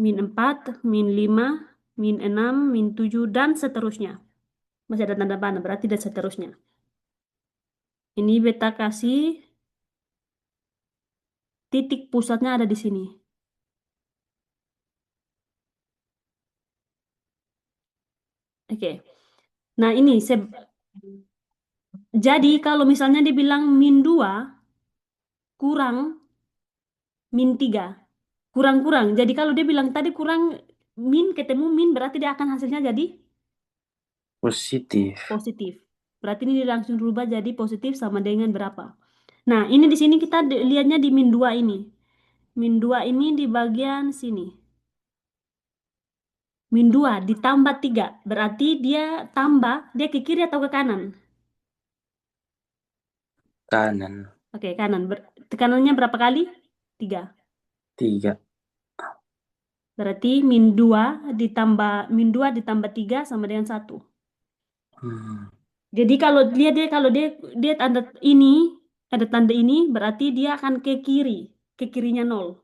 min 4, min 5, min 6, min 7, dan seterusnya. Masih ada tanda panah, berarti dan seterusnya. Ini beta kasih titik pusatnya ada di sini. Oke. Nah, ini jadi kalau misalnya dibilang min 2 kurang min 3. Kurang-kurang. Jadi kalau dia bilang tadi kurang min ketemu min berarti dia akan hasilnya jadi Positif. positif. Berarti ini langsung berubah jadi positif sama dengan berapa. Nah, ini di sini kita lihatnya di min 2 ini. Min 2 ini di bagian sini. Min 2 ditambah 3. Berarti dia tambah, dia ke kiri atau ke kanan? Kanan. Oke, kanan. Tekanannya berapa kali? 3. 3. Berarti min 2 ditambah min 2 ditambah 3 sama dengan 1. Jadi kalau dia tanda ini ada tanda ini berarti dia akan ke kiri, ke kirinya nol.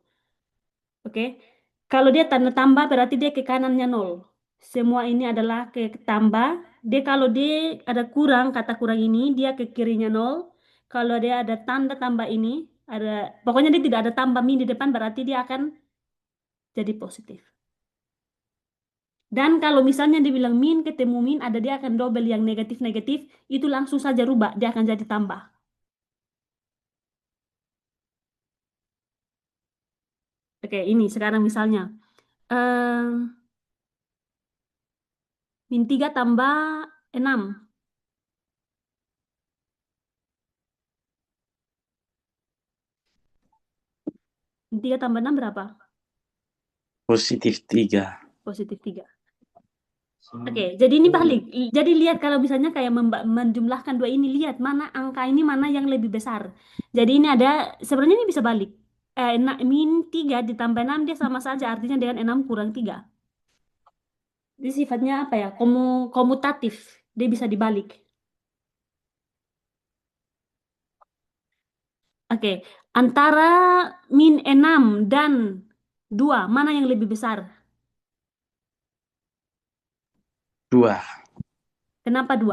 Oke. Kalau dia tanda tambah berarti dia ke kanannya nol. Semua ini adalah ke tambah. Dia kalau dia ada kurang kata kurang ini dia ke kirinya nol. Kalau dia ada tanda tambah ini ada pokoknya dia tidak ada tambah min di depan berarti dia akan jadi positif. Dan kalau misalnya dibilang min ketemu min ada dia akan double yang negatif-negatif itu langsung saja rubah dia akan jadi tambah. Oke, ini sekarang misalnya. Em, min 3 tambah 6. Min 3 tambah 6 berapa? Positif 3. Positif 3. Oke, jadi ini balik. Jadi lihat kalau misalnya kayak menjumlahkan dua ini, lihat mana angka ini mana yang lebih besar. Jadi ini ada, sebenarnya ini bisa balik. Min 3 ditambah 6 dia sama saja artinya dengan 6 kurang 3. Ini sifatnya apa ya? Komutatif. Dia bisa dibalik. Oke, antara min 6 dan 2, mana yang lebih besar? 2. Kenapa 2?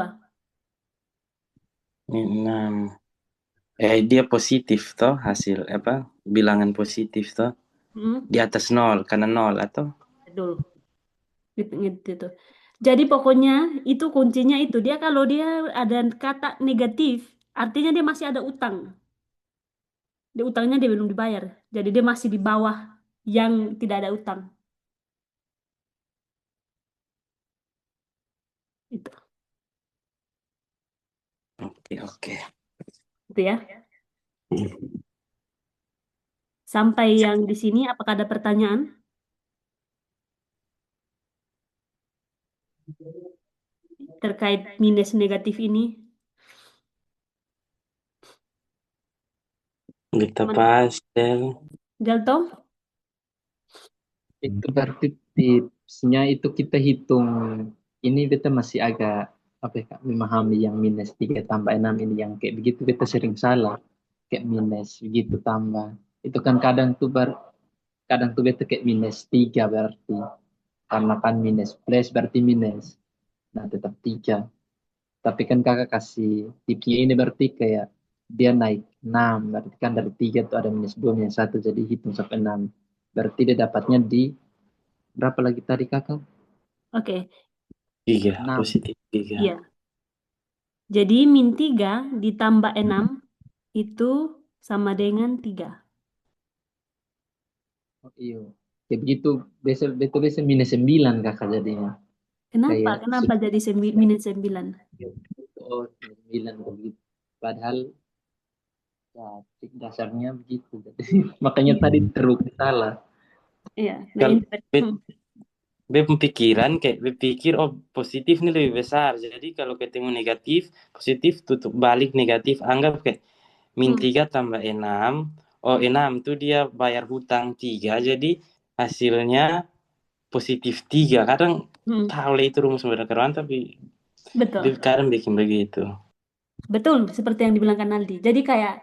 6. Dia positif toh hasil apa? Bilangan positif toh. Hmm, Di atas 0 karena 0 atau betul. Gitu. Jadi pokoknya itu kuncinya itu. Dia kalau dia ada kata negatif, artinya dia masih ada utang. Dia utangnya dia belum dibayar. Jadi dia masih di bawah yang tidak ada utang. Itu. Oke. Itu ya. Sampai yang di sini apakah ada pertanyaan? Terkait minus negatif ini. Kita pastel. Delta? Itu berarti tipsnya itu kita hitung. Ini kita masih agak apa ya, Kak, memahami yang minus 3 tambah 6 ini yang kayak begitu kita sering salah. Kayak minus begitu tambah. Itu kan kadang tuh beta kayak minus 3 berarti. Karena kan minus plus berarti minus. Nah tetap 3. Tapi kan kakak kasih tipsnya ini berarti kayak dia naik 6. Berarti kan dari 3 tuh ada minus 2 minus 1, jadi hitung sampai 6. Berarti dia dapatnya di berapa lagi tadi kakak? Oke, 3, 6. positif 3. iya. Jadi min 3 ditambah 6 itu sama dengan 3. Oh, iya. Kayak begitu, biasa minus 9 kakak jadinya. Kenapa? Kayak Kenapa jadi minus 9? oh, 9 begitu. Padahal ya, trik dasarnya begitu. Jadi, makanya Iya. tadi teruk salah. Iya. Nah, Kalau ini be- be pemikiran kayak berpikir oh positif nih lebih besar. Jadi kalau ketemu negatif, positif tutup balik negatif. Anggap kayak min hmm, 3 tambah 6. Oh 6 tuh dia bayar hutang 3. Jadi hasilnya positif 3. Kadang hmm, tahu lah itu rumus sederhana tapi betul. kadang bikin begitu. Betul, seperti yang dibilang Aldi. Jadi kayak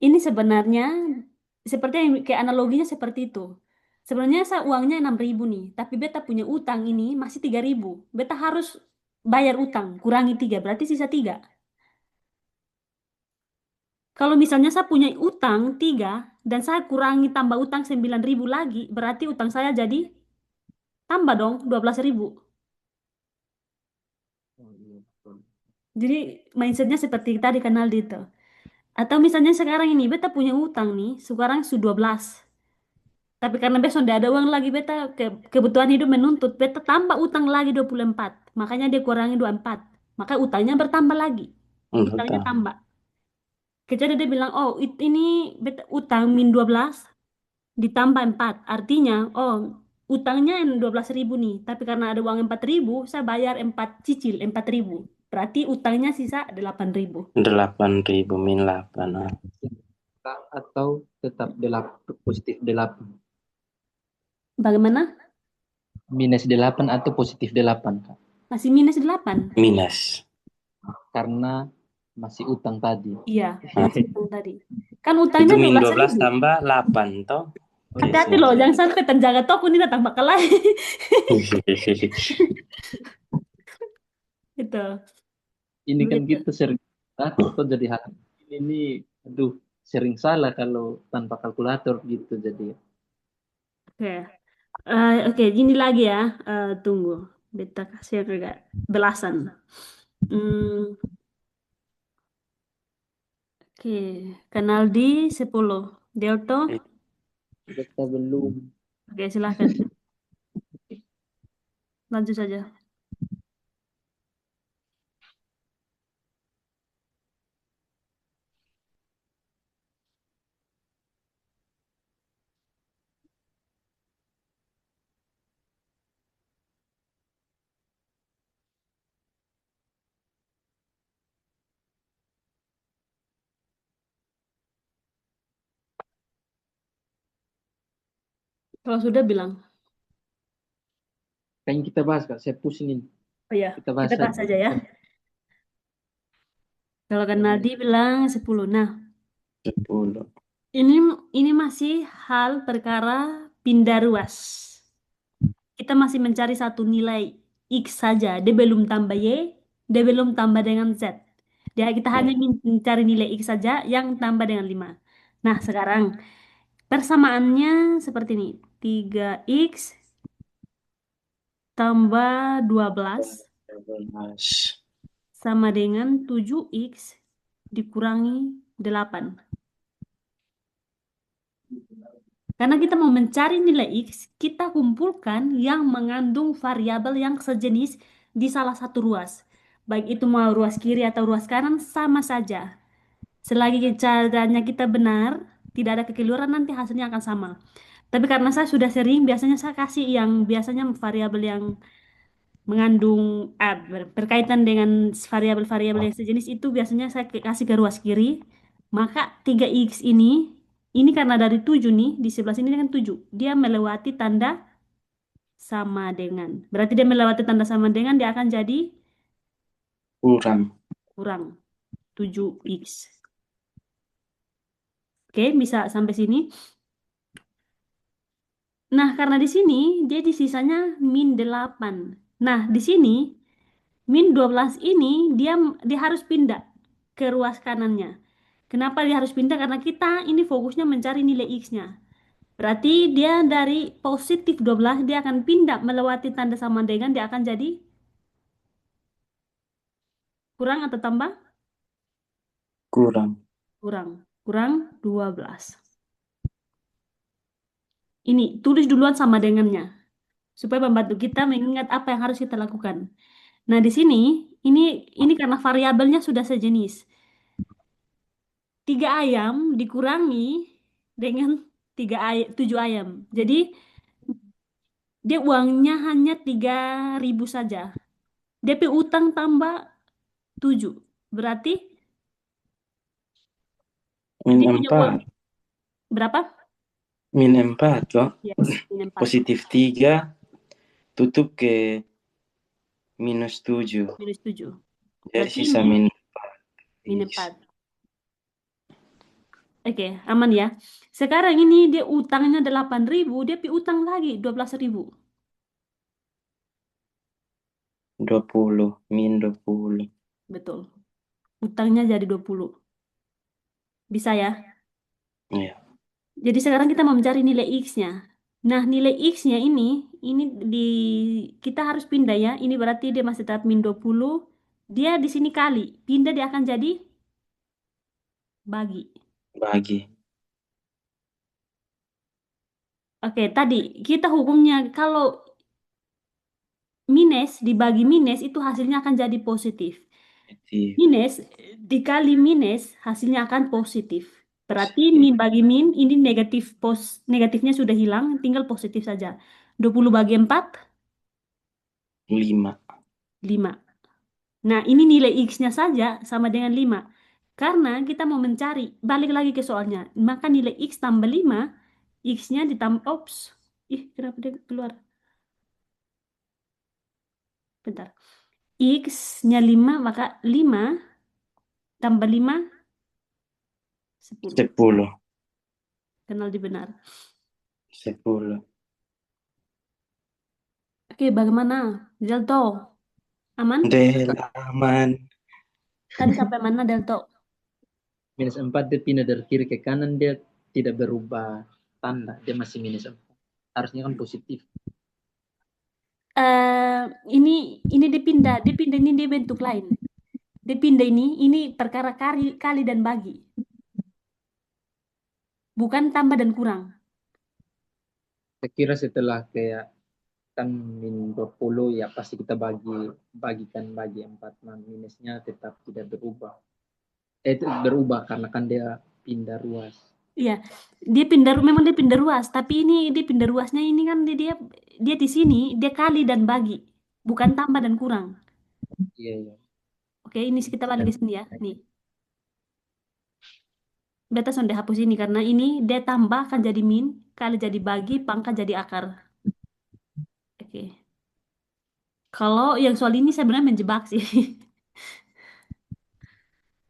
ini sebenarnya seperti yang kayak analoginya seperti itu. Sebenarnya saya uangnya 6.000 nih, tapi beta punya utang ini masih 3.000. Beta harus bayar utang, kurangi 3, berarti sisa 3. Kalau misalnya saya punya utang 3 dan saya kurangi tambah utang 9.000 lagi, berarti utang saya jadi tambah dong 12.000. Oh, iya, betul. Jadi mindsetnya seperti tadi kenal itu. Atau misalnya sekarang ini beta punya utang nih, sekarang sudah 12. Tapi karena besok tidak ada uang lagi, beta kebutuhan hidup menuntut, beta tambah utang lagi 24. Makanya dia kurangi 24. Maka utangnya bertambah lagi. Utangnya Betul. tambah. Kecuali dia bilang, oh ini beta utang min 12 ditambah 4. Artinya, oh utangnya 12.000 nih. Tapi karena ada uang 4.000, saya bayar 4 cicil 4.000. Berarti utangnya sisa 8.000. 8.000 min 8. Ah. Atau tetap 8, positif 8. Bagaimana? Minus 8 atau positif 8, Kak. Masih minus 8. Minus. Karena masih utang tadi. Iya, Nah, masih utang tadi. Kan itu utangnya min 12 12.000. tambah 8 toh. Hati-hati Biasanya loh, sih. jangan sampai terjaga toko ini datang bakal lain. Itu, Ini kan begitu. kita sering atau jadi hal ini, aduh, sering salah kalau tanpa kalkulator gitu jadi. Oke, oke, gini lagi ya. Tunggu, beta kasih yang agak belasan. Hmm, oke, kenal di 10. Delta, Kita belum. oke silahkan. Lanjut saja. Kalau sudah bilang. Kayaknya kita bahas, Kak. Saya pusingin. Oh ya, Kita bahas kita saja. bahas saja ya. Kalau kenal di bilang 10. Nah, 10. ini ini masih hal perkara pindah ruas. Kita masih mencari satu nilai X saja. Dia belum tambah Y, dia belum tambah dengan Z. Kita hanya Ya. mencari nilai X saja yang tambah dengan 5. Nah, sekarang persamaannya seperti ini. 3X tambah 12 12. sama dengan 7X dikurangi 8. Karena kita mau mencari nilai X, kita kumpulkan yang mengandung variabel yang sejenis di salah satu ruas. Baik itu mau ruas kiri atau ruas kanan, sama saja. Selagi caranya kita benar, tidak ada kekeliruan, nanti hasilnya akan sama. Tapi karena saya sudah sering, biasanya saya kasih yang biasanya variabel yang mengandung berkaitan dengan variabel-variabel yang sejenis itu biasanya saya kasih ke ruas kiri. Maka 3X ini karena dari 7 nih, di sebelah sini kan 7. Dia melewati tanda sama dengan. Berarti dia melewati tanda sama dengan, dia akan jadi Kurang. kurang 7X. Oke, bisa sampai sini. Nah, karena di sini dia di sisanya min 8. Nah, di sini min 12 ini dia dia harus pindah. ke ruas kanannya. Kenapa dia harus pindah? Karena kita ini fokusnya mencari nilai X-nya. Berarti dia dari positif 12, dia akan pindah melewati tanda sama dengan, dia akan jadi kurang atau tambah? Kurang. Kurang. Kurang 12. Ini, tulis duluan sama dengannya. Supaya membantu kita mengingat apa yang harus kita lakukan. Nah, di sini, ini karena variabelnya sudah sejenis. 3 ayam dikurangi dengan 7 ayam. Jadi, dia uangnya hanya 3.000 saja. DP utang tambah 7. Berarti Min dia punya uang 4. berapa? Min 4 toh. Yes, min 4. Positif 3 tutup ke -7. Minus 7. Jadi Berarti sisa ini min min X. 4. Oke, aman ya. Sekarang ini dia utangnya 8.000, dia pi utang lagi 12.000. 20. Min 20. Betul. Utangnya jadi 20. Bisa ya? Ya. Jadi sekarang kita mau mencari nilai X-nya. Nah, nilai X-nya ini di kita harus pindah ya. Ini berarti dia masih tetap min 20. Dia di sini kali. Pindah dia akan jadi bagi. Bagi. Oke, tadi kita hukumnya kalau minus dibagi minus itu hasilnya akan jadi positif. Positif. Minus dikali minus hasilnya akan positif. Berarti Positif. min bagi min ini negatifnya sudah hilang, tinggal positif saja. 20 bagi 4, 5. 5. Nah, ini nilai X-nya saja sama dengan 5. Karena kita mau mencari, balik lagi ke soalnya. Maka nilai X tambah 5, X-nya ditambah, ops. Ih, kenapa dia keluar? Bentar. X-nya 5, maka 5 tambah 5, 10. 10. Kenal di benar. 10. Oke, bagaimana? Delto, aman? Del aman. Tadi sampai mana, Delto? -4 dia pindah dari kiri ke kanan, dia tidak berubah tanda, dia masih -4. Harusnya kan positif. Eh, ini dipindah ini dia bentuk lain. Dipindah ini perkara kali dan bagi, bukan tambah dan kurang. Saya kira setelah kayak kan -20 ya pasti kita bagikan bagi 4, nah minusnya tetap tidak berubah. Itu berubah karena kan dia pindah ruas. Iya, memang dia pindah ruas, tapi ini dia pindah ruasnya ini kan dia di sini dia kali dan bagi, bukan tambah dan kurang. Iya, iya. Oke, ini kita balik ke sini ya. Nih, beta sudah hapus ini karena ini dia tambah kan jadi min, kali jadi bagi, pangkat jadi akar. Oke. Kalau yang soal ini saya benar menjebak sih.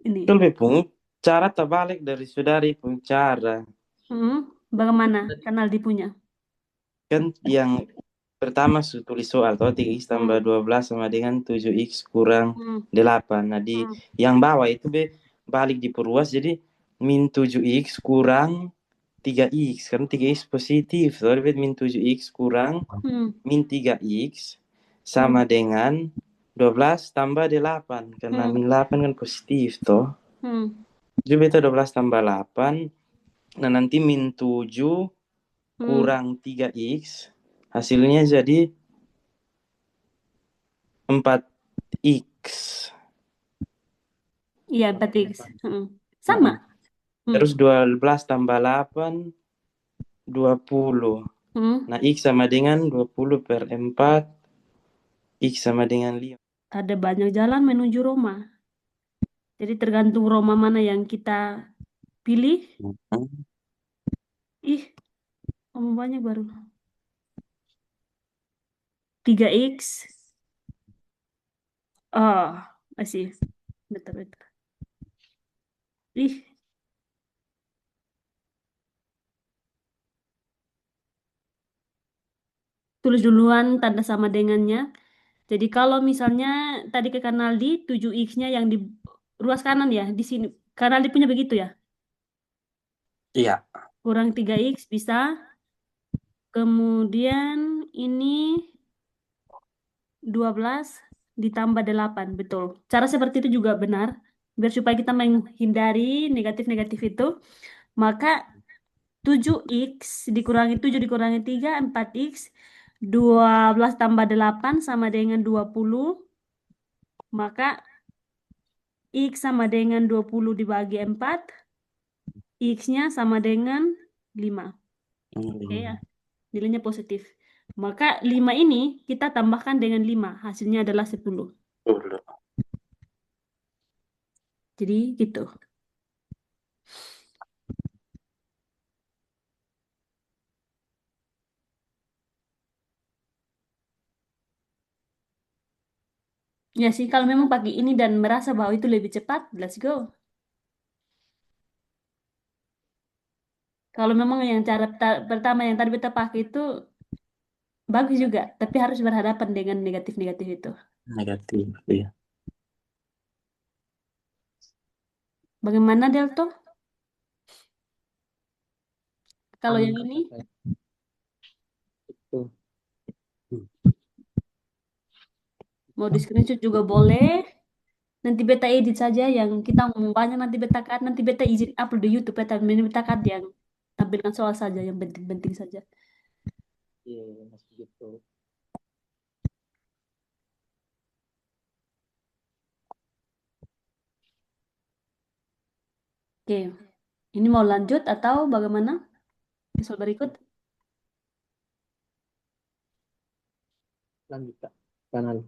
Ini. Itu lebih pun cara terbalik dari saudari pun cara. Bagaimana kanal punya? Kan yang pertama tulis soal toh 3x tambah Hmm. 12 sama dengan 7x kurang Hmm. 8. Nah di Hmm. yang bawah itu balik diperluas jadi min 7x kurang 3x. Karena 3x positif. Soalnya min 7x kurang Hmm. min 3x sama dengan 12 tambah 8. Karena Hmm. min 8 kan positif toh. Hmm. Jadi beta 12 tambah 8. Nah nanti min 7 kurang 3x. Hasilnya jadi 4x. Iya, 4x. Sama. Terus 12 tambah 8, 20. Nah, X sama dengan 20 per 4. X sama dengan 5. Ada banyak jalan menuju Roma. Jadi tergantung Roma mana yang kita pilih. Ih, kamu banyak baru. 3x. Oh, masih. Betul-betul. Ih, tulis duluan tanda sama dengannya. Jadi kalau misalnya tadi ke kanal di 7x-nya yang ruas kanan ya di sini. Karena dia punya begitu ya. Iya. Kurang 3x bisa. Kemudian ini 12 ditambah 8, betul. Cara seperti itu juga benar. Biar supaya kita menghindari negatif-negatif itu, maka 7x dikurangi 7 dikurangi 3, 4x. 12 tambah 8 sama dengan 20. Maka x sama dengan 20 dibagi 4. X-nya sama dengan 5. Oke ya, nilainya positif. Maka 5 ini kita tambahkan dengan 5. Hasilnya adalah 10. Dulu. Jadi gitu. Ya sih, kalau memang pakai ini dan merasa bahwa itu lebih cepat, let's go. Kalau memang yang cara pertama yang tadi kita pakai itu bagus juga, tapi harus berhadapan dengan negatif-negatif itu. Negatif, iya. Bagaimana Delto? Kalau yang Sama ini kayak itu. mau di screenshot juga boleh. Nanti beta edit saja yang kita ngomong banyak, nanti beta cut, nanti beta izin upload di YouTube, beta cut yang tampilkan soal saja yang penting-penting saja. Iya, masih gitu. Oke, ini mau lanjut atau bagaimana? Soal berikut. Lanjut Kak. Kanal.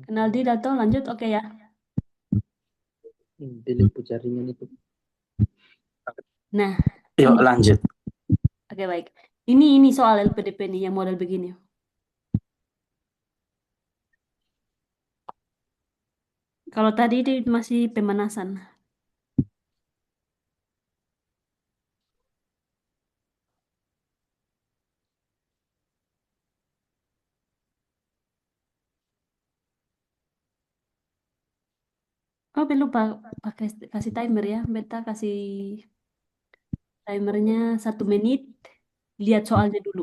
Kenal di Dato, lanjut, oke ya. Delete jaringan itu. Nah, Yuk ini, lanjut. oke baik. Ini soal LPDP nih yang model begini. Kalau tadi itu masih pemanasan. Oh, perlu pakai kasih timer ya. Beta kasih timernya 1 menit. Lihat soalnya dulu.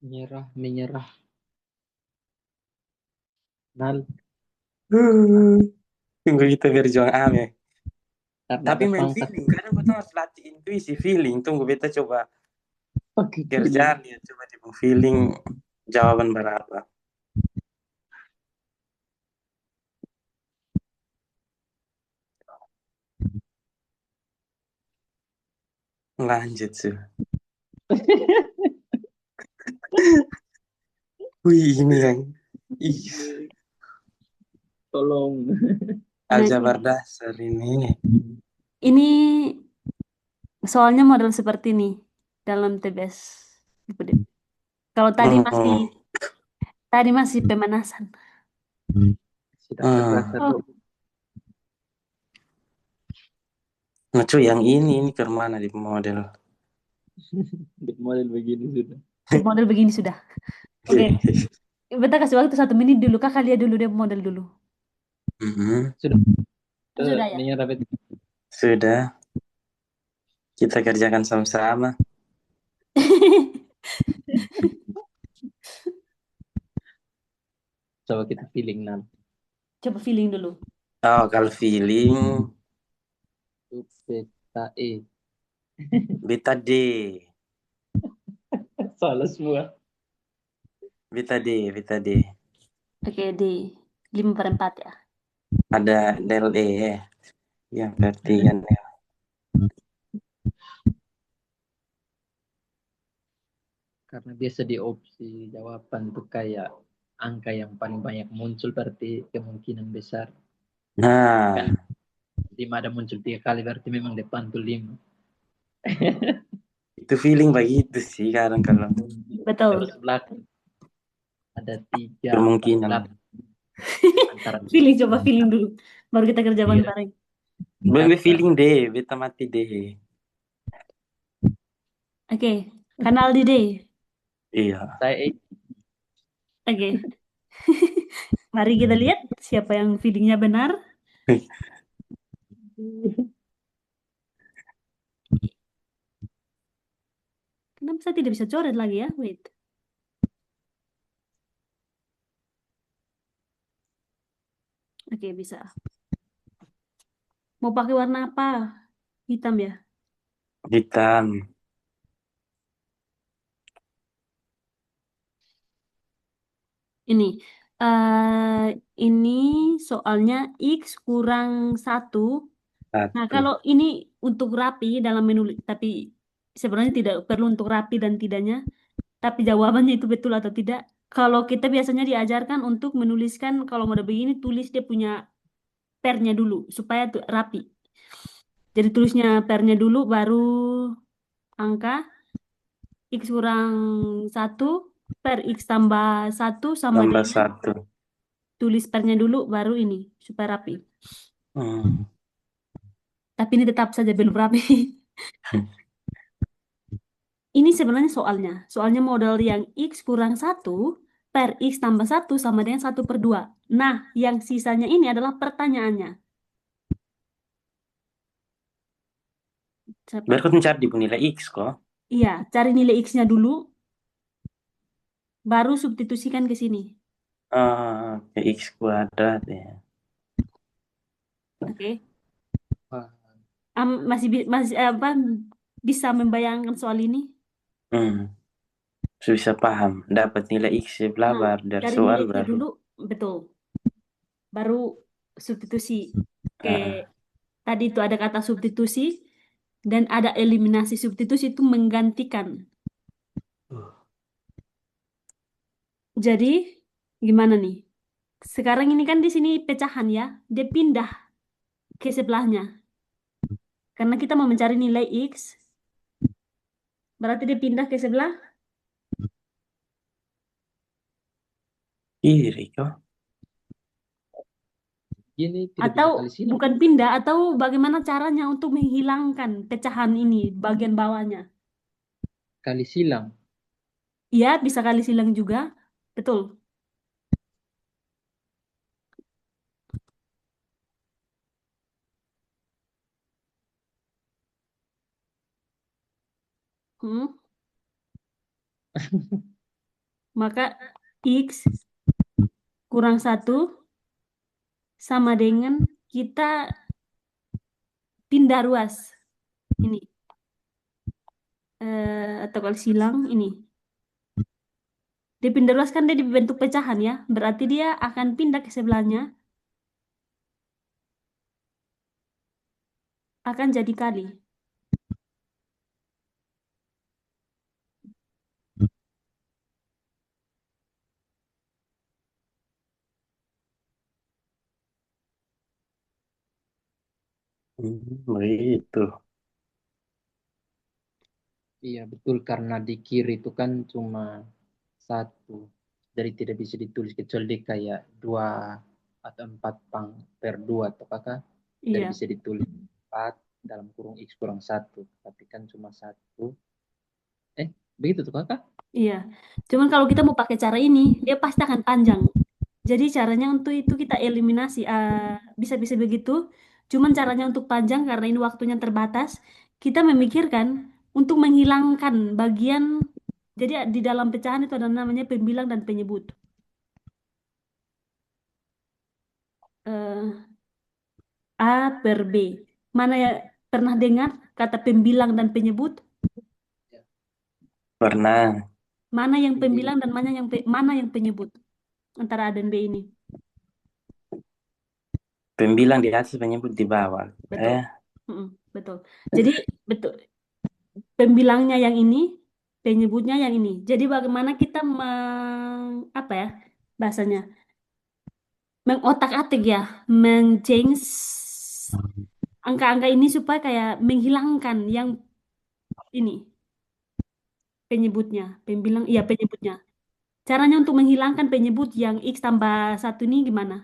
Menyerah. Nal, Tunggu kita berjuang ame. karena Tapi ada main pangkat. feeling, kadang kita harus latih intuisi feeling. Tunggu beta coba Pakai kerja nih, coba di feeling jawaban berapa. Lanjut sih. Wih ini yang Tolong. Nah, aljabar dasar ini. ini soalnya model seperti ini dalam TBS. Kalau Hmm. tadi masih pemanasan. Sudah Hmm. terasa Oh, Nah cuy yang ini ke mana di model. di model begini sudah. di model begini sudah. Oke, bentar kasih waktu 1 menit dulu. Kakak lihat dulu deh model dulu. Sudah. Sudah ya? Menyerah itu. Sudah, kita kerjakan sama-sama. coba kita feeling nanti. Coba feeling dulu. Oh, kalau feeling Itu beta E. beta D. Salah semua. Beta D, beta D. Oke, di 5/4 ya. Ada del E ya. Yang berarti kan ya. Karena biasa di opsi jawaban tuh kayak angka yang paling banyak muncul berarti kemungkinan besar. Kan Nah, 5 ada muncul 3 kali berarti memang depan tuh 5. itu feeling begitu sih kadang kalau Betul. Terus belakang ada 3, 4, kemungkinan. 8 antara Feeling, coba feeling dulu. Baru kita kerja iya, bareng. Bebe data. feeling D, beta mati D. Oke, kanal di D. Iya. Saya E. Oke. Mari kita lihat siapa yang feelingnya benar. Kenapa saya tidak bisa coret lagi ya? Wait. Oke, bisa. Mau pakai warna apa? Hitam ya? Hitam. Ini. eh ini soalnya X kurang 1. Nah, Satu. kalau ini untuk rapi dalam menulis, tapi sebenarnya tidak perlu untuk rapi dan tidaknya. Tapi jawabannya itu betul atau tidak. Kalau kita biasanya diajarkan untuk menuliskan, kalau mau begini, tulis dia punya pernya dulu, supaya tuh rapi. Jadi tulisnya pernya dulu, baru angka X kurang 1 per X tambah 1 sama Tambah dengan satu. tulis pernya dulu, baru ini, supaya rapi. Hmm. Tapi ini tetap saja belum rapi. Ini sebenarnya soalnya. Soalnya model yang X kurang 1 per X tambah 1 sama dengan 1/2. Nah, yang sisanya ini adalah pertanyaannya. Biar Seperti, kau mencari di nilai X kok. iya, cari nilai X-nya dulu, baru substitusikan ke sini. Ke X kuadrat ya. Oke. Wah, Masih apa, bisa membayangkan soal ini? Hmm. Bisa paham. Dapat nilai X Nah, belajar dari cari soal nilai X-nya baru. dulu, betul. Baru substitusi. Kayak Ah, tadi itu ada kata substitusi dan ada eliminasi. Substitusi itu menggantikan. Jadi, gimana nih? Sekarang ini kan di sini pecahan ya, dia pindah ke sebelahnya. Karena kita mau mencari nilai X, berarti dia pindah ke sebelah. kiri kok. gini tidak Atau bisa kali silang. bukan pindah, atau bagaimana caranya untuk menghilangkan pecahan ini bagian bawahnya. Kali silang. Iya, bisa kali silang juga. Betul. Hmm. Maka X kurang 1 sama dengan kita pindah ruas. Ini. Atau kali silang ini. Dia pindah ruas kan dia dibentuk pecahan ya. Berarti dia akan pindah ke sebelahnya. Akan jadi kali. Begitu. Iya betul karena di kiri itu kan cuma satu. Jadi tidak bisa ditulis kecuali dia kayak 2 atau 4 pang per 2 atau kakak. Jadi Iya, bisa ditulis 4 dalam kurung X kurang 1. Tapi kan cuma satu. Begitu tuh kakak? iya. Cuman kalau kita mau pakai cara ini, dia pasti akan panjang. Jadi caranya untuk itu kita eliminasi. Bisa-bisa begitu. Cuman caranya untuk panjang karena ini waktunya terbatas. Kita memikirkan untuk menghilangkan bagian. Jadi di dalam pecahan itu ada namanya pembilang dan penyebut. eh, A per B. Mana ya pernah dengar kata pembilang dan penyebut? Pernah. Mana yang Jadi pembilang dan mana yang penyebut antara A dan B ini? Pembilang di atas, penyebut di bawah. Betul. Mm-mm, betul. Jadi betul. Pembilangnya yang ini, penyebutnya yang ini. Jadi bagaimana kita apa ya bahasanya? Mengotak-atik ya, meng-change angka-angka ini supaya kayak menghilangkan yang ini penyebutnya, pembilang, iya penyebutnya. Caranya untuk menghilangkan penyebut yang X tambah satu ini gimana?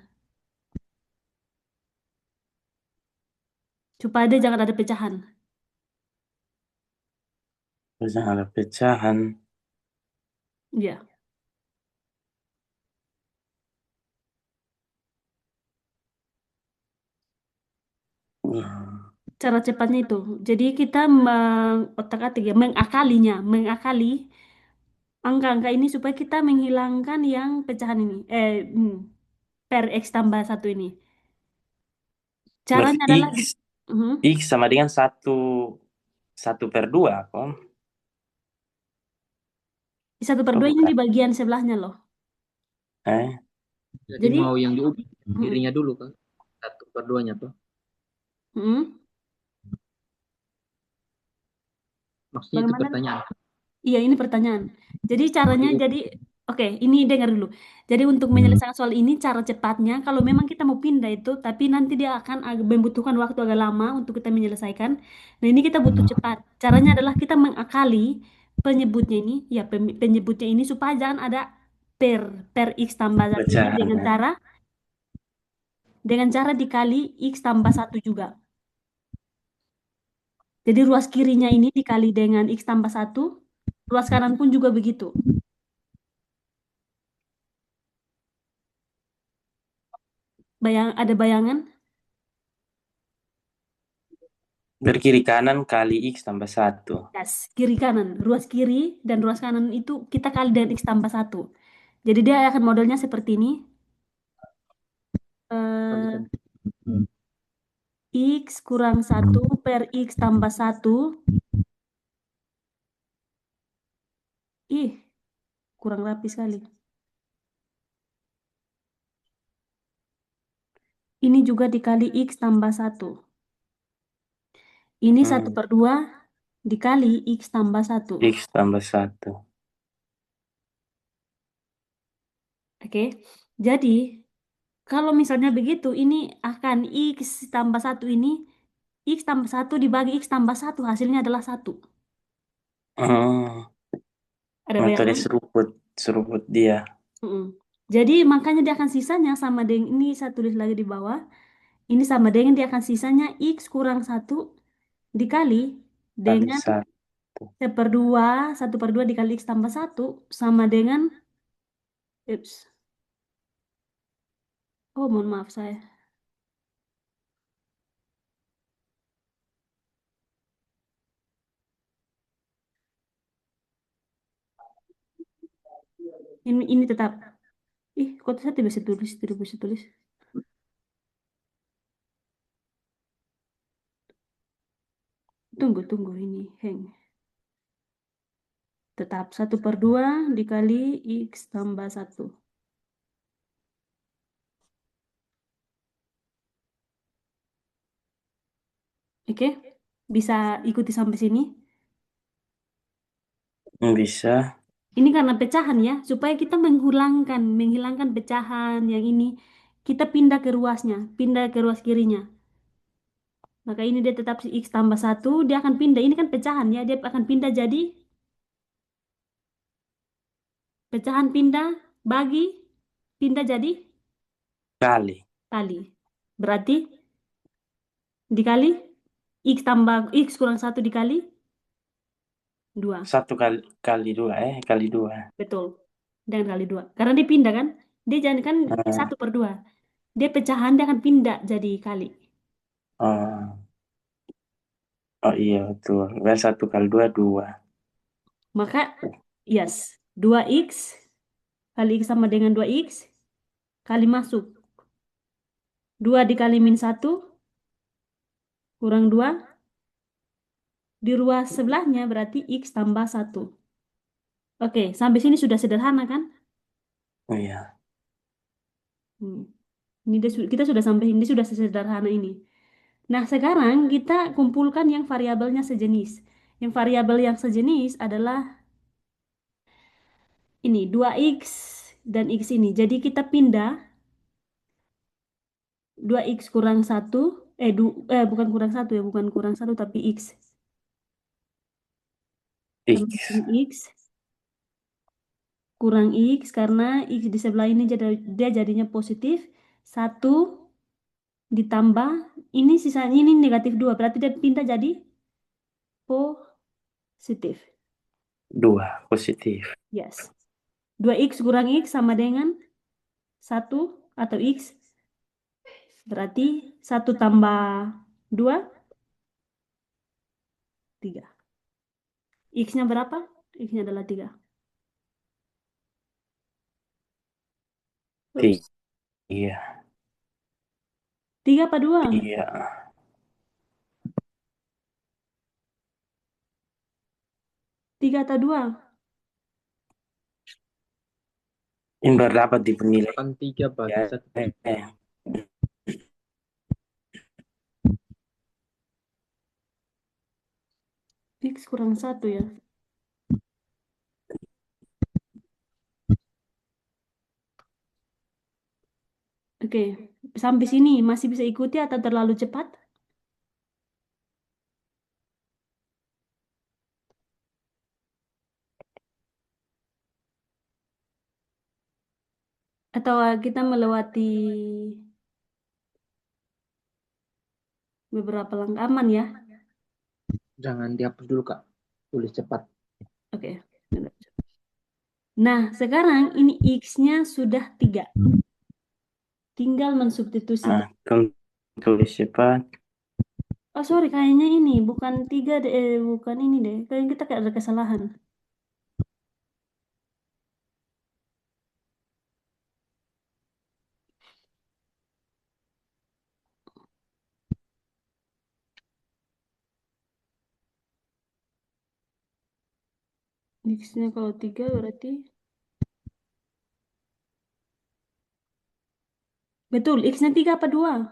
Supaya dia jangan ada pecahan. Terus ada pecahan. Iya, cara cepatnya itu. Jadi kita mengotak-atik ya, mengakali angka-angka ini supaya kita menghilangkan yang pecahan ini. Per X tambah satu ini. Berarti Caranya adalah X, Mhm. X sama dengan satu, satu per dua, kok? Satu per Oh, dua ini bukan. di bagian sebelahnya loh. Eh, jadi Jadi, mau yang diubah mhm. kirinya dulu kan. Satu per duanya tuh. Mhm. Maksudnya itu Bagaimana? pertanyaan. Iya, ini pertanyaan. Jadi Mau caranya diubah. jadi oke, ini dengar dulu. Jadi untuk menyelesaikan soal ini cara cepatnya kalau memang kita mau pindah itu tapi nanti dia akan membutuhkan waktu agak lama untuk kita menyelesaikan. Nah, ini kita butuh cepat. Caranya adalah kita mengakali penyebutnya ini, ya penyebutnya ini supaya jangan ada per per x tambah satu ini pecahan. dengan cara dikali x tambah satu juga. Jadi ruas kirinya ini dikali dengan x tambah satu, ruas kanan pun juga begitu. Ada bayangan? Berkiri kanan kali X tambah satu. Yes, kiri kanan. Ruas kiri dan ruas kanan itu kita kali dengan x tambah satu. Jadi dia akan modelnya seperti ini. Eh, Kalikan. X kurang satu per X tambah satu. Ih, kurang rapi sekali. Ini juga dikali X tambah satu. Ini satu Hmm. per 2 dikali X tambah satu. X tambah satu. Oke, jadi kalau misalnya begitu, ini akan X tambah satu ini, X tambah satu dibagi X tambah satu, hasilnya adalah satu. Hmm. Ada Metode bayangan? seruput, seruput dia. Mm-mm. Jadi makanya dia akan sisanya sama dengan ini saya tulis lagi di bawah. Ini sama dengan dia akan sisanya X kurang satu dikali Kali dengan satu. seperdua, satu per dua dikali X tambah satu sama dengan, ups, oh mohon maaf saya. Ini tetap, kok saya tidak bisa tulis. Tunggu ini, hang. Tetap satu per dua dikali X tambah satu. Oke, bisa ikuti sampai sini. Bisa. Ini karena pecahan ya, supaya kita menghilangkan pecahan yang ini, kita pindah ke ruasnya, pindah ke ruas kirinya. Maka ini dia tetap si X tambah satu, dia akan pindah. Ini kan pecahan ya, dia akan pindah jadi pecahan pindah, bagi, pindah jadi Kali. kali. Berarti dikali X tambah X kurang satu dikali 2. Satu kali dua, kali dua. Betul. Dan kali 2. Karena dia pindah kan, dia jangan kan Hmm. satu per 2. Dia pecahan, dia akan pindah jadi kali. Oh, oh iya betul. Berarti satu kali dua, dua. Maka, yes, 2x kali x sama dengan 2x kali masuk. 2 dikali min 1 kurang 2. Di ruas sebelahnya berarti X tambah 1. Oke, sampai sini sudah sederhana kan? Oh iya. Ini kita sudah sampai ini sudah sesederhana ini. Nah, sekarang kita kumpulkan yang variabelnya sejenis. Yang variabel yang sejenis adalah ini 2X dan X ini. Jadi kita pindah 2X kurang 1. Bukan kurang 1 ya, bukan kurang 1 tapi X. X. X kurang X karena X di sebelah ini dia jadinya positif. 1 ditambah ini sisanya ini negatif 2. Berarti dia pindah jadi positif. 2 positif. Yes. 2X kurang X sama dengan 1 atau X. Berarti 1 tambah 2, 3. X-nya berapa? X-nya adalah 3. Oops. Iya. 3 apa 2? Iya. 3 atau 2? Ini berdapat di penilaian. Kan 3 bagi 1. X kurang 1 ya. Oke, sampai sini masih bisa ikuti atau terlalu cepat? Atau kita melewati beberapa langkah aman ya? Jangan dihapus dulu, Kak. Tulis cepat. Oke. Nah, sekarang ini X-nya sudah 3. Tinggal mensubstitusikan. Tulis cepat. Oh, sorry, kayaknya ini bukan 3 deh, bukan ini deh. Kayaknya kita kayak ada kesalahan. X-nya kalau 3 berarti betul, X-nya 3 apa 2?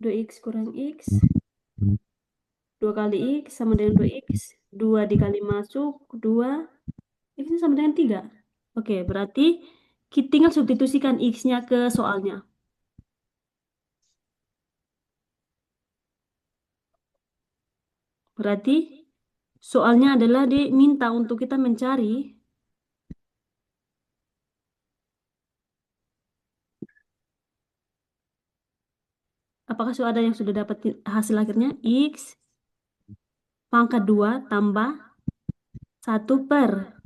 Dua X kurang X. 2 kali X sama dengan 2X. 2 dikali masuk, 2. X-nya sama dengan 3. Oke, berarti kita tinggal substitusikan X-nya ke soalnya. Berarti soalnya adalah diminta untuk kita mencari apakah ada yang sudah dapat hasil akhirnya X pangkat 2 tambah 1 per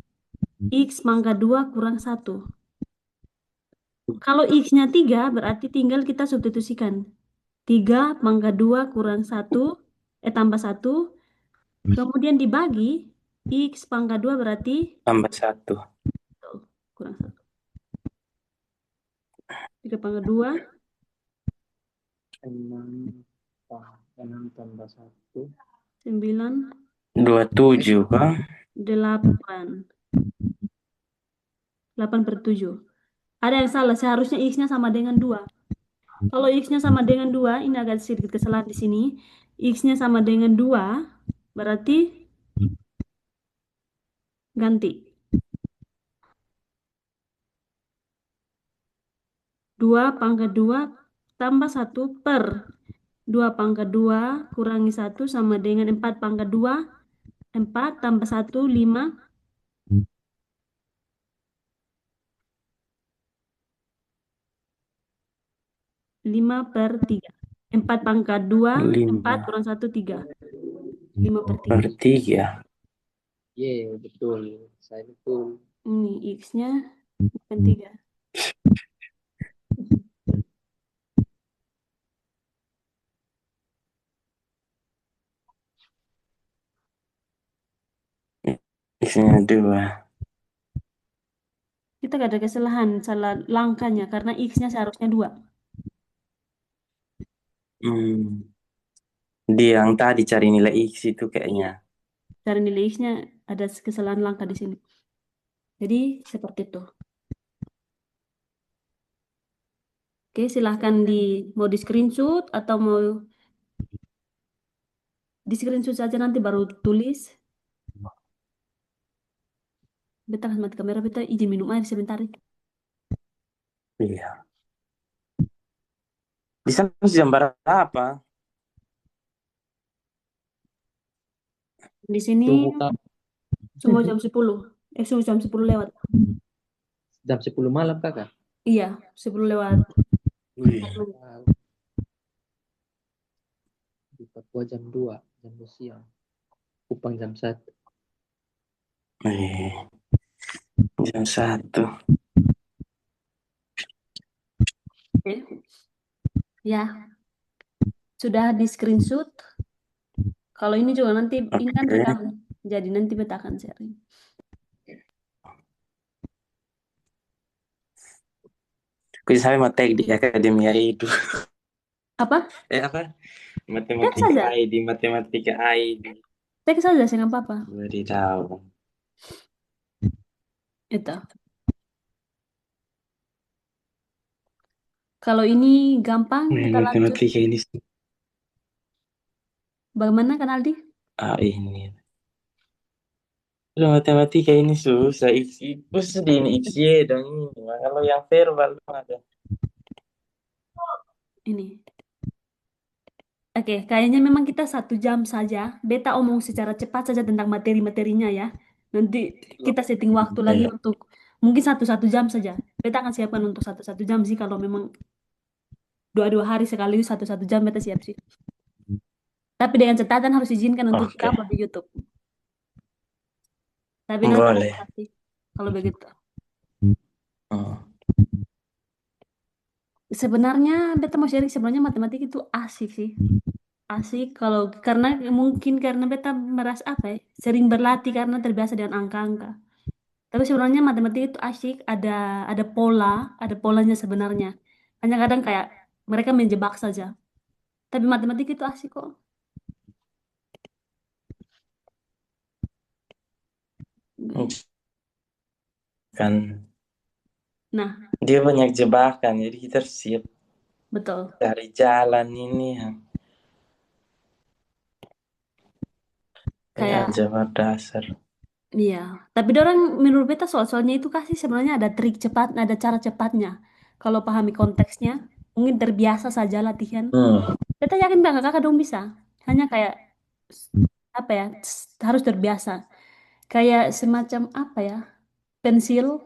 X pangkat 2 kurang 1. Kalau X-nya 3 berarti tinggal kita substitusikan. 3 pangkat 2 kurang 1 tambah 1. Kemudian dibagi X pangkat 2 berarti Tambah 1. kurang 1. 3 pangkat 2. 6 tambah 1. 9. 27, Bang. 8. 8 per 7. Ada yang salah, seharusnya X-nya sama dengan 2. Kalau X-nya sama dengan 2, ini agak sedikit kesalahan di sini. X-nya sama dengan 2, berarti ganti. 2 pangkat 2 tambah 1 per 2 pangkat 2 kurangi 1 sama dengan 4 pangkat 2. 4 tambah 1, 5. 5 per 3. 4 pangkat 2, 4 kurang 1, 3. 5 per 3. Per 3. Betul. Saya betul. Ini X-nya bukan 3. X-nya 2. Kita gak ada kesalahan, salah langkahnya karena X-nya seharusnya 2. Hmm. Dia yang tadi cari nilai X itu kayaknya. Cara nilai X-nya ada kesalahan langkah di sini. Jadi seperti itu. Oke, silahkan mau di screenshot atau mau di screenshot saja nanti baru tulis. Bentar, mati kamera, bentar, izin minum air sebentar. Iya. Di sana jam berapa? Di sini Subuh Kak. semua jam 10. Semua jam 10 lewat. Jam 10 malam Kakak. Iya, 10 lewat. Wih. Wow. Di Papua jam 2 siang. Kupang jam 1. Wih. Jam 1. Oke. Ya, sudah di screenshot. Kalau ini juga nanti, ini kan Oke. rekam. Jadi nanti beta akan sharing. Saya mau tag di Akademia Edu. Apa? Apa? Tag Matematika saja. ID, matematika ID. Tag saja, sih nggak apa-apa. Wadidaw. Itu. Kalau ini gampang, kita lanjut. Matematika ini. Bagaimana kan Aldi? Ini. Kalau matematika ini susah. Khusus di ini XY dan ini. Kalau yang verbal tuh ada. Ini. Oke, kayaknya memang kita 1 jam saja. Beta omong secara cepat saja tentang materi-materinya ya. Nanti kita setting waktu lagi Iya. untuk mungkin 1 jam saja. Beta akan siapkan untuk satu jam sih kalau memang dua hari sekaligus 1 jam beta siap sih. Tapi dengan catatan harus izinkan untuk kita Oke. upload di YouTube. Tapi nanti Boleh. kita kasih kalau begitu. Hmm. Sebenarnya beta mau sharing sebenarnya matematika itu asik sih. Asik kalau karena mungkin karena beta merasa apa ya, sering berlatih karena terbiasa dengan angka-angka. Tapi sebenarnya matematika itu asik, ada pola, ada polanya sebenarnya. Hanya kadang kayak mereka menjebak saja. Tapi matematika itu asik kok. Kan Nah, dia banyak jebakan, jadi kita harus siap betul. cari jalan ini ya. Kayak Kayak aljabar dasar. iya. Tapi orang menurut beta soal-soalnya itu kasih sebenarnya ada trik cepat, ada cara cepatnya. Kalau pahami konteksnya, mungkin terbiasa saja latihan. Hmm. Beta yakin banget kakak dong bisa. Hanya kayak apa ya, harus terbiasa. Kayak semacam apa ya, pensil.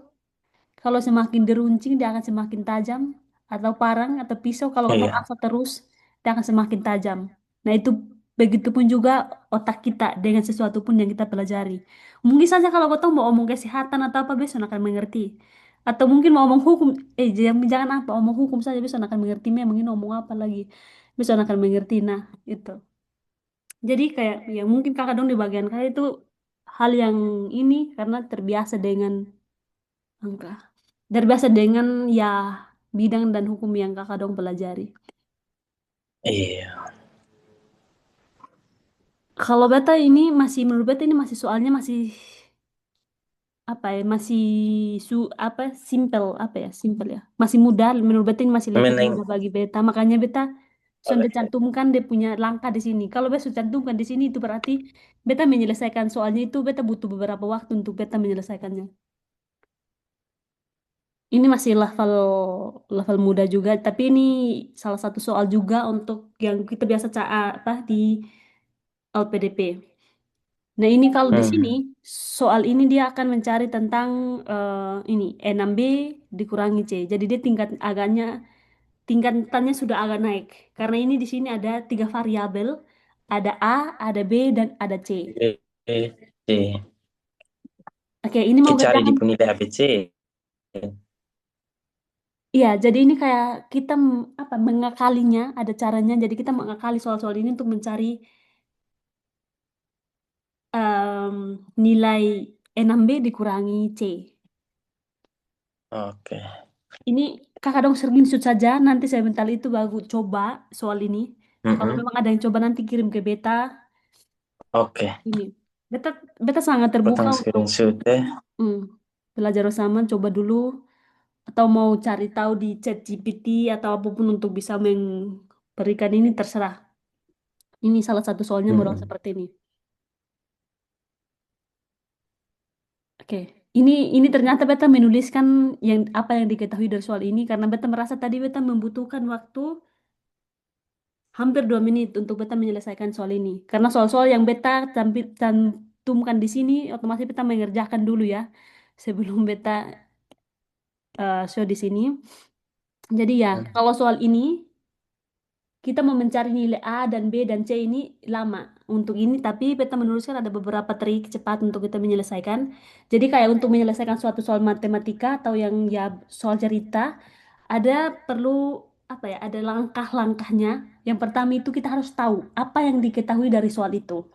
Kalau semakin diruncing, dia akan semakin tajam. Atau parang atau pisau, kalau kamu Iya. asah terus, dia akan semakin tajam. Nah, itu begitupun juga otak kita dengan sesuatu pun yang kita pelajari. Mungkin saja kalau kau tahu mau omong kesehatan atau apa, besok akan mengerti. Atau mungkin mau omong hukum, jangan apa, omong hukum saja besok akan mengerti. Memang ini omong apa lagi, besok akan mengerti. Nah, itu. Jadi kayak, ya mungkin kakak dong di bagian kakak itu hal yang ini karena terbiasa dengan angka. Terbiasa dengan ya bidang dan hukum yang kakak dong pelajari. Iya. Kalau beta ini masih menurut beta ini masih soalnya masih apa ya masih apa simple apa ya simple ya masih mudah menurut beta ini masih level Meneng. mudah bagi beta makanya beta sudah Boleh. cantumkan dia punya langkah di sini. Kalau beta sudah cantumkan di sini itu berarti beta menyelesaikan soalnya itu beta butuh beberapa waktu untuk beta menyelesaikannya. Ini masih level level muda juga, tapi ini salah satu soal juga untuk yang kita biasa apa di LPDP. Nah, ini kalau di sini Hmm. soal ini dia akan mencari tentang ini E6B dikurangi C. Jadi dia tingkatannya sudah agak naik. Karena ini di sini ada 3 variabel, ada A, ada B, dan ada C. B, C. Oke, ini mau Kita cari di kerjakan. penilai ABC. Iya, jadi ini kayak kita apa mengakalinya, ada caranya. Jadi kita mengakali soal-soal ini untuk mencari nilai 6B dikurangi C. Oke. Ini kakak dong screenshot saja, nanti saya minta itu baru coba soal ini. Kalau Mm-mm. memang ada yang coba nanti kirim ke beta Oke. ini. Beta beta sangat terbuka Potong untuk screenshot deh. hmm, belajar bersama, coba dulu atau mau cari tahu di chat GPT atau apapun untuk bisa memberikan ini terserah. Ini salah satu soalnya modal Mm-mm. seperti ini. Oke, ini ternyata beta menuliskan yang apa yang diketahui dari soal ini karena beta merasa tadi beta membutuhkan waktu hampir 2 menit untuk beta menyelesaikan soal ini. Karena soal-soal yang beta cantumkan di sini otomatis beta mengerjakan dulu ya sebelum beta show di sini. Jadi ya, kalau soal ini kita mau mencari nilai A dan B dan C ini lama. Untuk ini tapi beta menuliskan ada beberapa trik cepat untuk kita menyelesaikan. Jadi kayak untuk menyelesaikan suatu soal matematika atau yang ya soal cerita ada perlu apa ya? Ada langkah-langkahnya. Yang pertama itu kita harus tahu apa yang diketahui dari soal itu.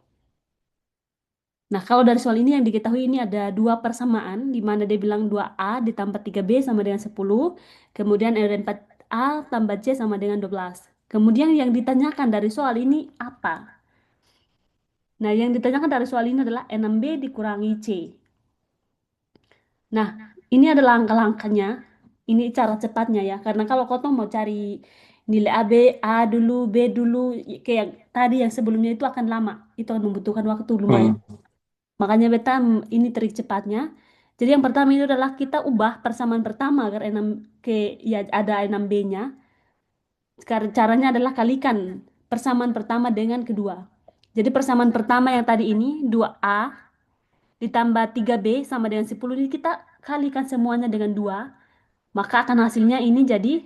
Nah, kalau dari soal ini yang diketahui ini ada dua persamaan, di mana dia bilang 2A ditambah 3B sama dengan 10, kemudian ada 4A tambah C sama dengan 12. Kemudian yang ditanyakan dari soal ini apa? Nah, yang ditanyakan dari soal ini adalah 6B dikurangi C. Nah, ini adalah langkah-langkahnya. Ini cara cepatnya ya, karena kalau kau tuh mau cari nilai AB, A dulu, B dulu, kayak yang tadi yang sebelumnya itu akan lama. Itu akan membutuhkan waktu lumayan. Hmm. Makanya beta ini trik cepatnya. Jadi yang pertama itu adalah kita ubah persamaan pertama agar 6 ke ya ada 6B-nya. Caranya adalah kalikan persamaan pertama dengan kedua. Jadi persamaan pertama yang tadi ini 2A ditambah 3B sama dengan 10 ini kita kalikan semuanya dengan 2. Maka akan hasilnya ini jadi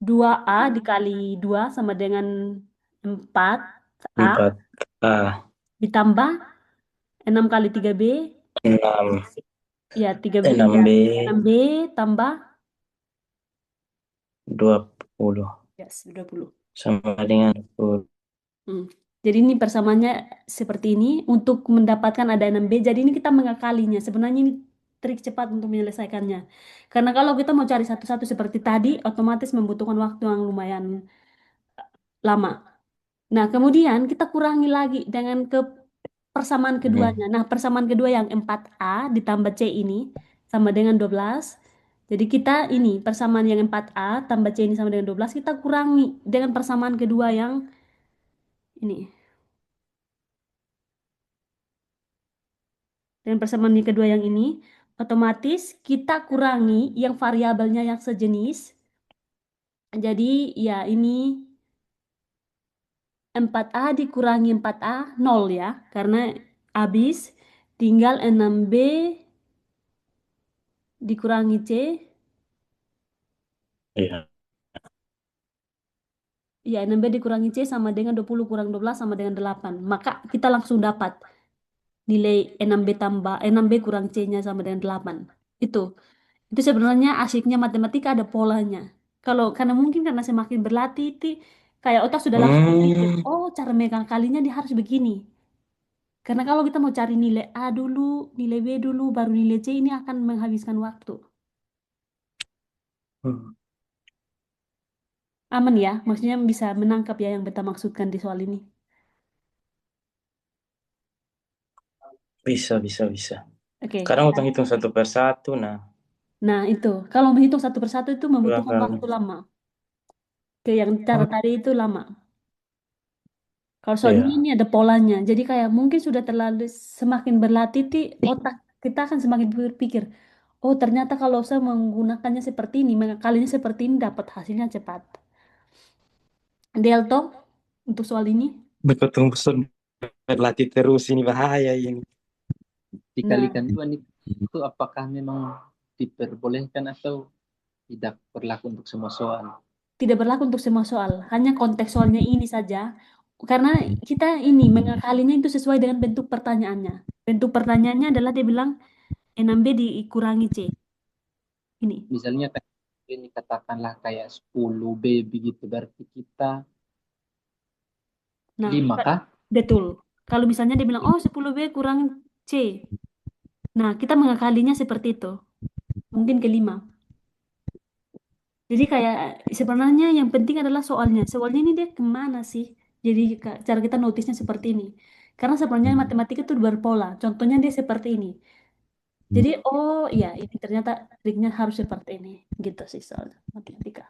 2A dikali 2 sama dengan 4A 4A. ditambah 6 kali 3B 6. ya 3B ya 6B 6B tambah 20. yes 20. Sama dengan 10. Hmm. Jadi ini persamaannya seperti ini untuk mendapatkan ada 6B. Jadi ini kita mengakalinya. Sebenarnya ini trik cepat untuk menyelesaikannya. Karena kalau kita mau cari satu-satu seperti tadi, otomatis membutuhkan waktu yang lumayan lama. Nah, kemudian kita kurangi lagi dengan ke persamaan keduanya. Hmm. Nah, persamaan kedua yang 4A ditambah C ini sama dengan 12. Jadi kita ini persamaan yang 4A tambah C ini sama dengan 12, kita kurangi dengan persamaan kedua yang ini. Dan persamaan yang kedua yang ini, otomatis kita kurangi yang variabelnya yang sejenis. Jadi ya ini 4A dikurangi 4A 0 ya. Karena habis tinggal 6B dikurangi C. Iya. Ya 6B dikurangi C sama dengan 20 kurang 12 sama dengan 8. Maka kita langsung dapat nilai 6B tambah 6B kurang C-nya sama dengan 8. Itu. Itu sebenarnya asiknya matematika ada polanya. Kalau karena mungkin karena semakin berlatih itu kayak otak sudah langsung berpikir, Hmm. oh cara megang kalinya dia harus begini. Karena kalau kita mau cari nilai A dulu, nilai B dulu, baru nilai C ini akan menghabiskan waktu. Hmm. Aman ya, maksudnya bisa menangkap ya yang beta maksudkan di soal ini. Bisa, bisa, bisa. Oke. Sekarang utang hitung satu per satu. Nah, Nah itu, kalau menghitung satu persatu itu membutuhkan bakal. waktu lama. Ke yang cara tadi itu lama. Kalau soal ini Iya. ada polanya. Jadi kayak mungkin sudah terlalu semakin berlatih, otak kita akan semakin berpikir, oh ternyata kalau saya menggunakannya seperti ini, mengakalinya seperti ini dapat hasilnya cepat. Delto untuk soal ini. Betul berlatih terus ini bahaya ini. Nah, Dikalikan dua nih, itu apakah memang diperbolehkan atau tidak berlaku untuk semua soal? tidak berlaku untuk semua soal, hanya konteks soalnya ini saja. Karena kita ini mengakalinya itu sesuai dengan bentuk pertanyaannya. Bentuk pertanyaannya adalah dia bilang 6B dikurangi C. Ini. Misalnya kayak ini katakanlah kayak 10 B begitu, berarti kita Nah, 5 kah? betul. Kalau misalnya dia bilang, oh 10B kurang C. Nah, kita mengakalinya seperti itu. Mungkin kelima. Jadi kayak sebenarnya yang penting adalah soalnya. Soalnya ini dia kemana sih? Jadi cara kita notisnya seperti ini. Karena sebenarnya matematika itu berpola. Contohnya dia seperti ini. Jadi, oh iya, ini ternyata triknya harus seperti ini. Gitu sih soal matematika.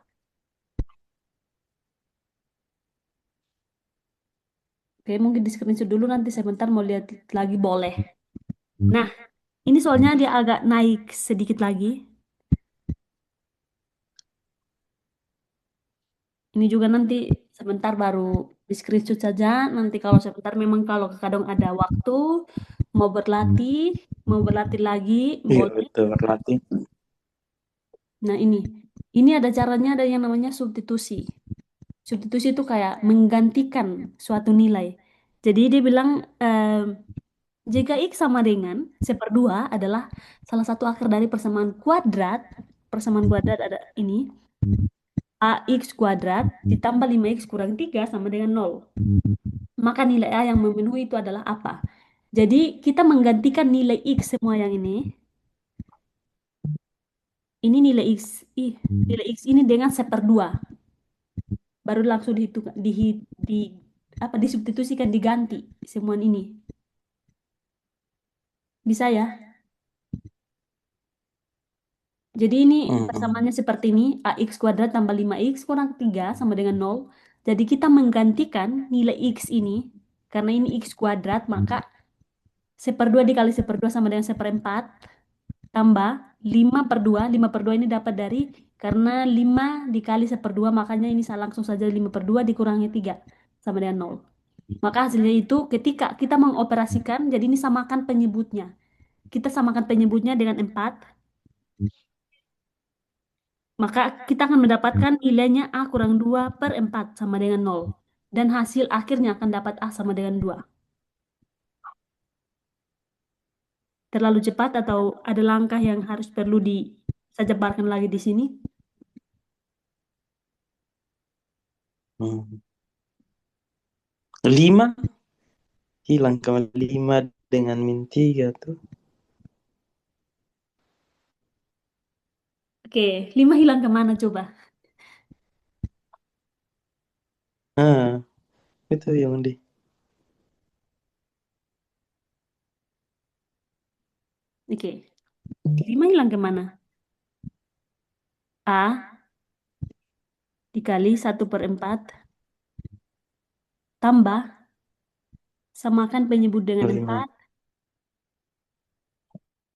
Oke, mungkin di screenshot dulu nanti sebentar mau lihat lagi boleh. Nah, ini soalnya dia agak naik sedikit lagi. Ini juga nanti sebentar baru di screenshot saja. Nanti kalau sebentar memang kalau kadang ada waktu mau berlatih lagi, Iya, boleh. betul berlatih. Nah, ini ada caranya, ada yang namanya substitusi. Substitusi itu kayak menggantikan suatu nilai. Jadi dia bilang jika X sama dengan seperdua adalah salah satu akar dari persamaan kuadrat. Persamaan kuadrat ada ini. AX kuadrat ditambah 5X kurang 3 sama dengan 0. Maka nilai A yang memenuhi itu adalah apa? Jadi kita menggantikan nilai X semua yang ini. Ini nilai X. Nilai X ini dengan seperdua. Baru langsung dihitung, di, apa, disubstitusikan, diganti semua ini. Bisa ya? Jadi ini persamaannya seperti ini, AX kuadrat tambah 5X kurang 3 sama dengan 0. Jadi kita menggantikan nilai X ini, karena ini X kuadrat, maka seperdua dikali seperdua sama dengan seperempat, tambah 5/2. 5/2 ini dapat dari, karena 5 dikali seperdua, makanya ini saya langsung saja 5/2 dikurangi 3 sama dengan 0. Maka hasilnya itu ketika kita mengoperasikan, jadi ini samakan penyebutnya. Kita samakan penyebutnya dengan 4. Maka kita akan mendapatkan nilainya A kurang 2/4 sama dengan 0. Dan hasil akhirnya akan dapat A sama dengan 2. Terlalu cepat atau ada langkah yang harus perlu saya jabarkan lagi di sini? Hmm. 5 hilang ke 5 dengan min 3 tuh. Oke, 5 hilang kemana coba? Ah, itu yang di. Oke, 5 hilang kemana? A dikali 1/4 tambah, samakan penyebut dengan 5. 4,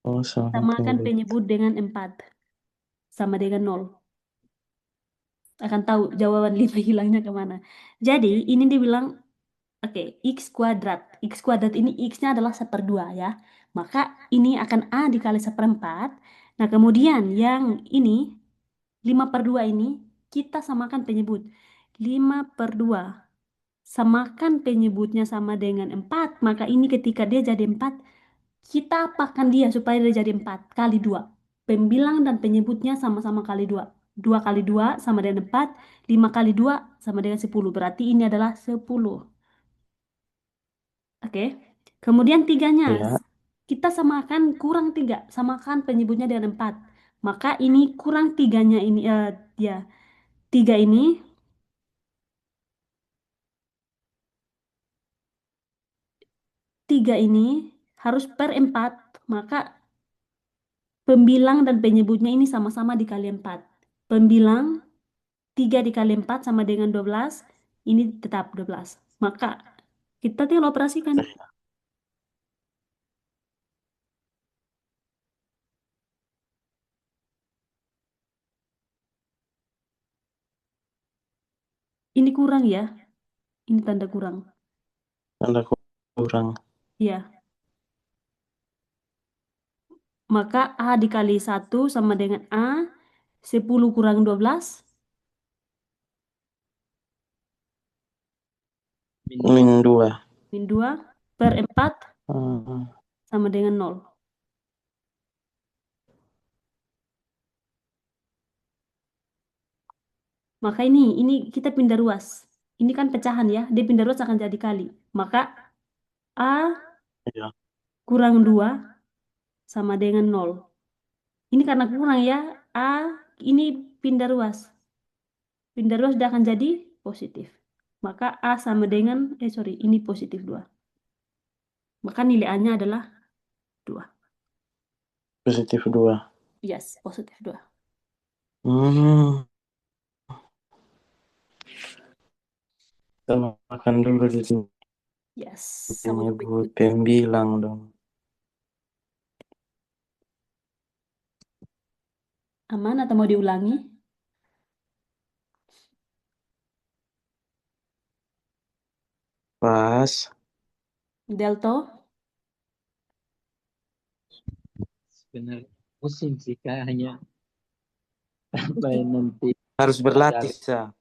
Oh, sama samakan penyebut. penyebut dengan 4 sama dengan 0. Akan tahu jawaban 5 hilangnya kemana. Jadi ini dibilang, oke, X kuadrat. X kuadrat ini X-nya adalah seperdua ya. Maka ini akan A dikali seperempat. Nah kemudian yang ini 5/2 ini kita samakan penyebut. 5/2 samakan penyebutnya sama dengan 4. Maka ini ketika dia jadi 4, kita apakan dia supaya dia jadi 4 kali 2. Pembilang dan penyebutnya sama-sama kali 2. 2 kali 2 sama dengan 4. 5 kali 2 sama dengan 10. Berarti ini adalah 10. Oke. Kemudian tiganya. Ya. Kita samakan kurang 3. Samakan penyebutnya dengan 4. Maka ini kurang tiganya ini. Ya. 3 ini. 3 ini harus per 4. Maka pembilang dan penyebutnya ini sama-sama dikali 4. Pembilang 3 dikali 4 sama dengan 12. Ini tetap 12. Maka kita tinggal operasikan. Ini kurang ya. Ini tanda kurang. Tanda kurang. Ya. Maka A dikali 1 sama dengan A. 10 kurang 12. Min 2. Min 2 per 4 Ah, sama dengan 0. Maka ini kita pindah ruas. Ini kan pecahan ya. Dia pindah ruas akan jadi kali. Maka A ya. kurang 2 sama dengan 0. Ini karena kurang ya, A ini pindah ruas. Pindah ruas sudah akan jadi positif. Maka A sama dengan, ini positif 2. Maka nilai A-nya adalah 2. Positif 2. Yes, positif 2. Hmm. Kita makan dulu di sini. Yes, sama Menyebut pembilang dong. Aman atau mau diulangi? Pas. Delta? Sebenarnya pusing sih Kak, hanya sampai nanti Harus berlatih, Sa.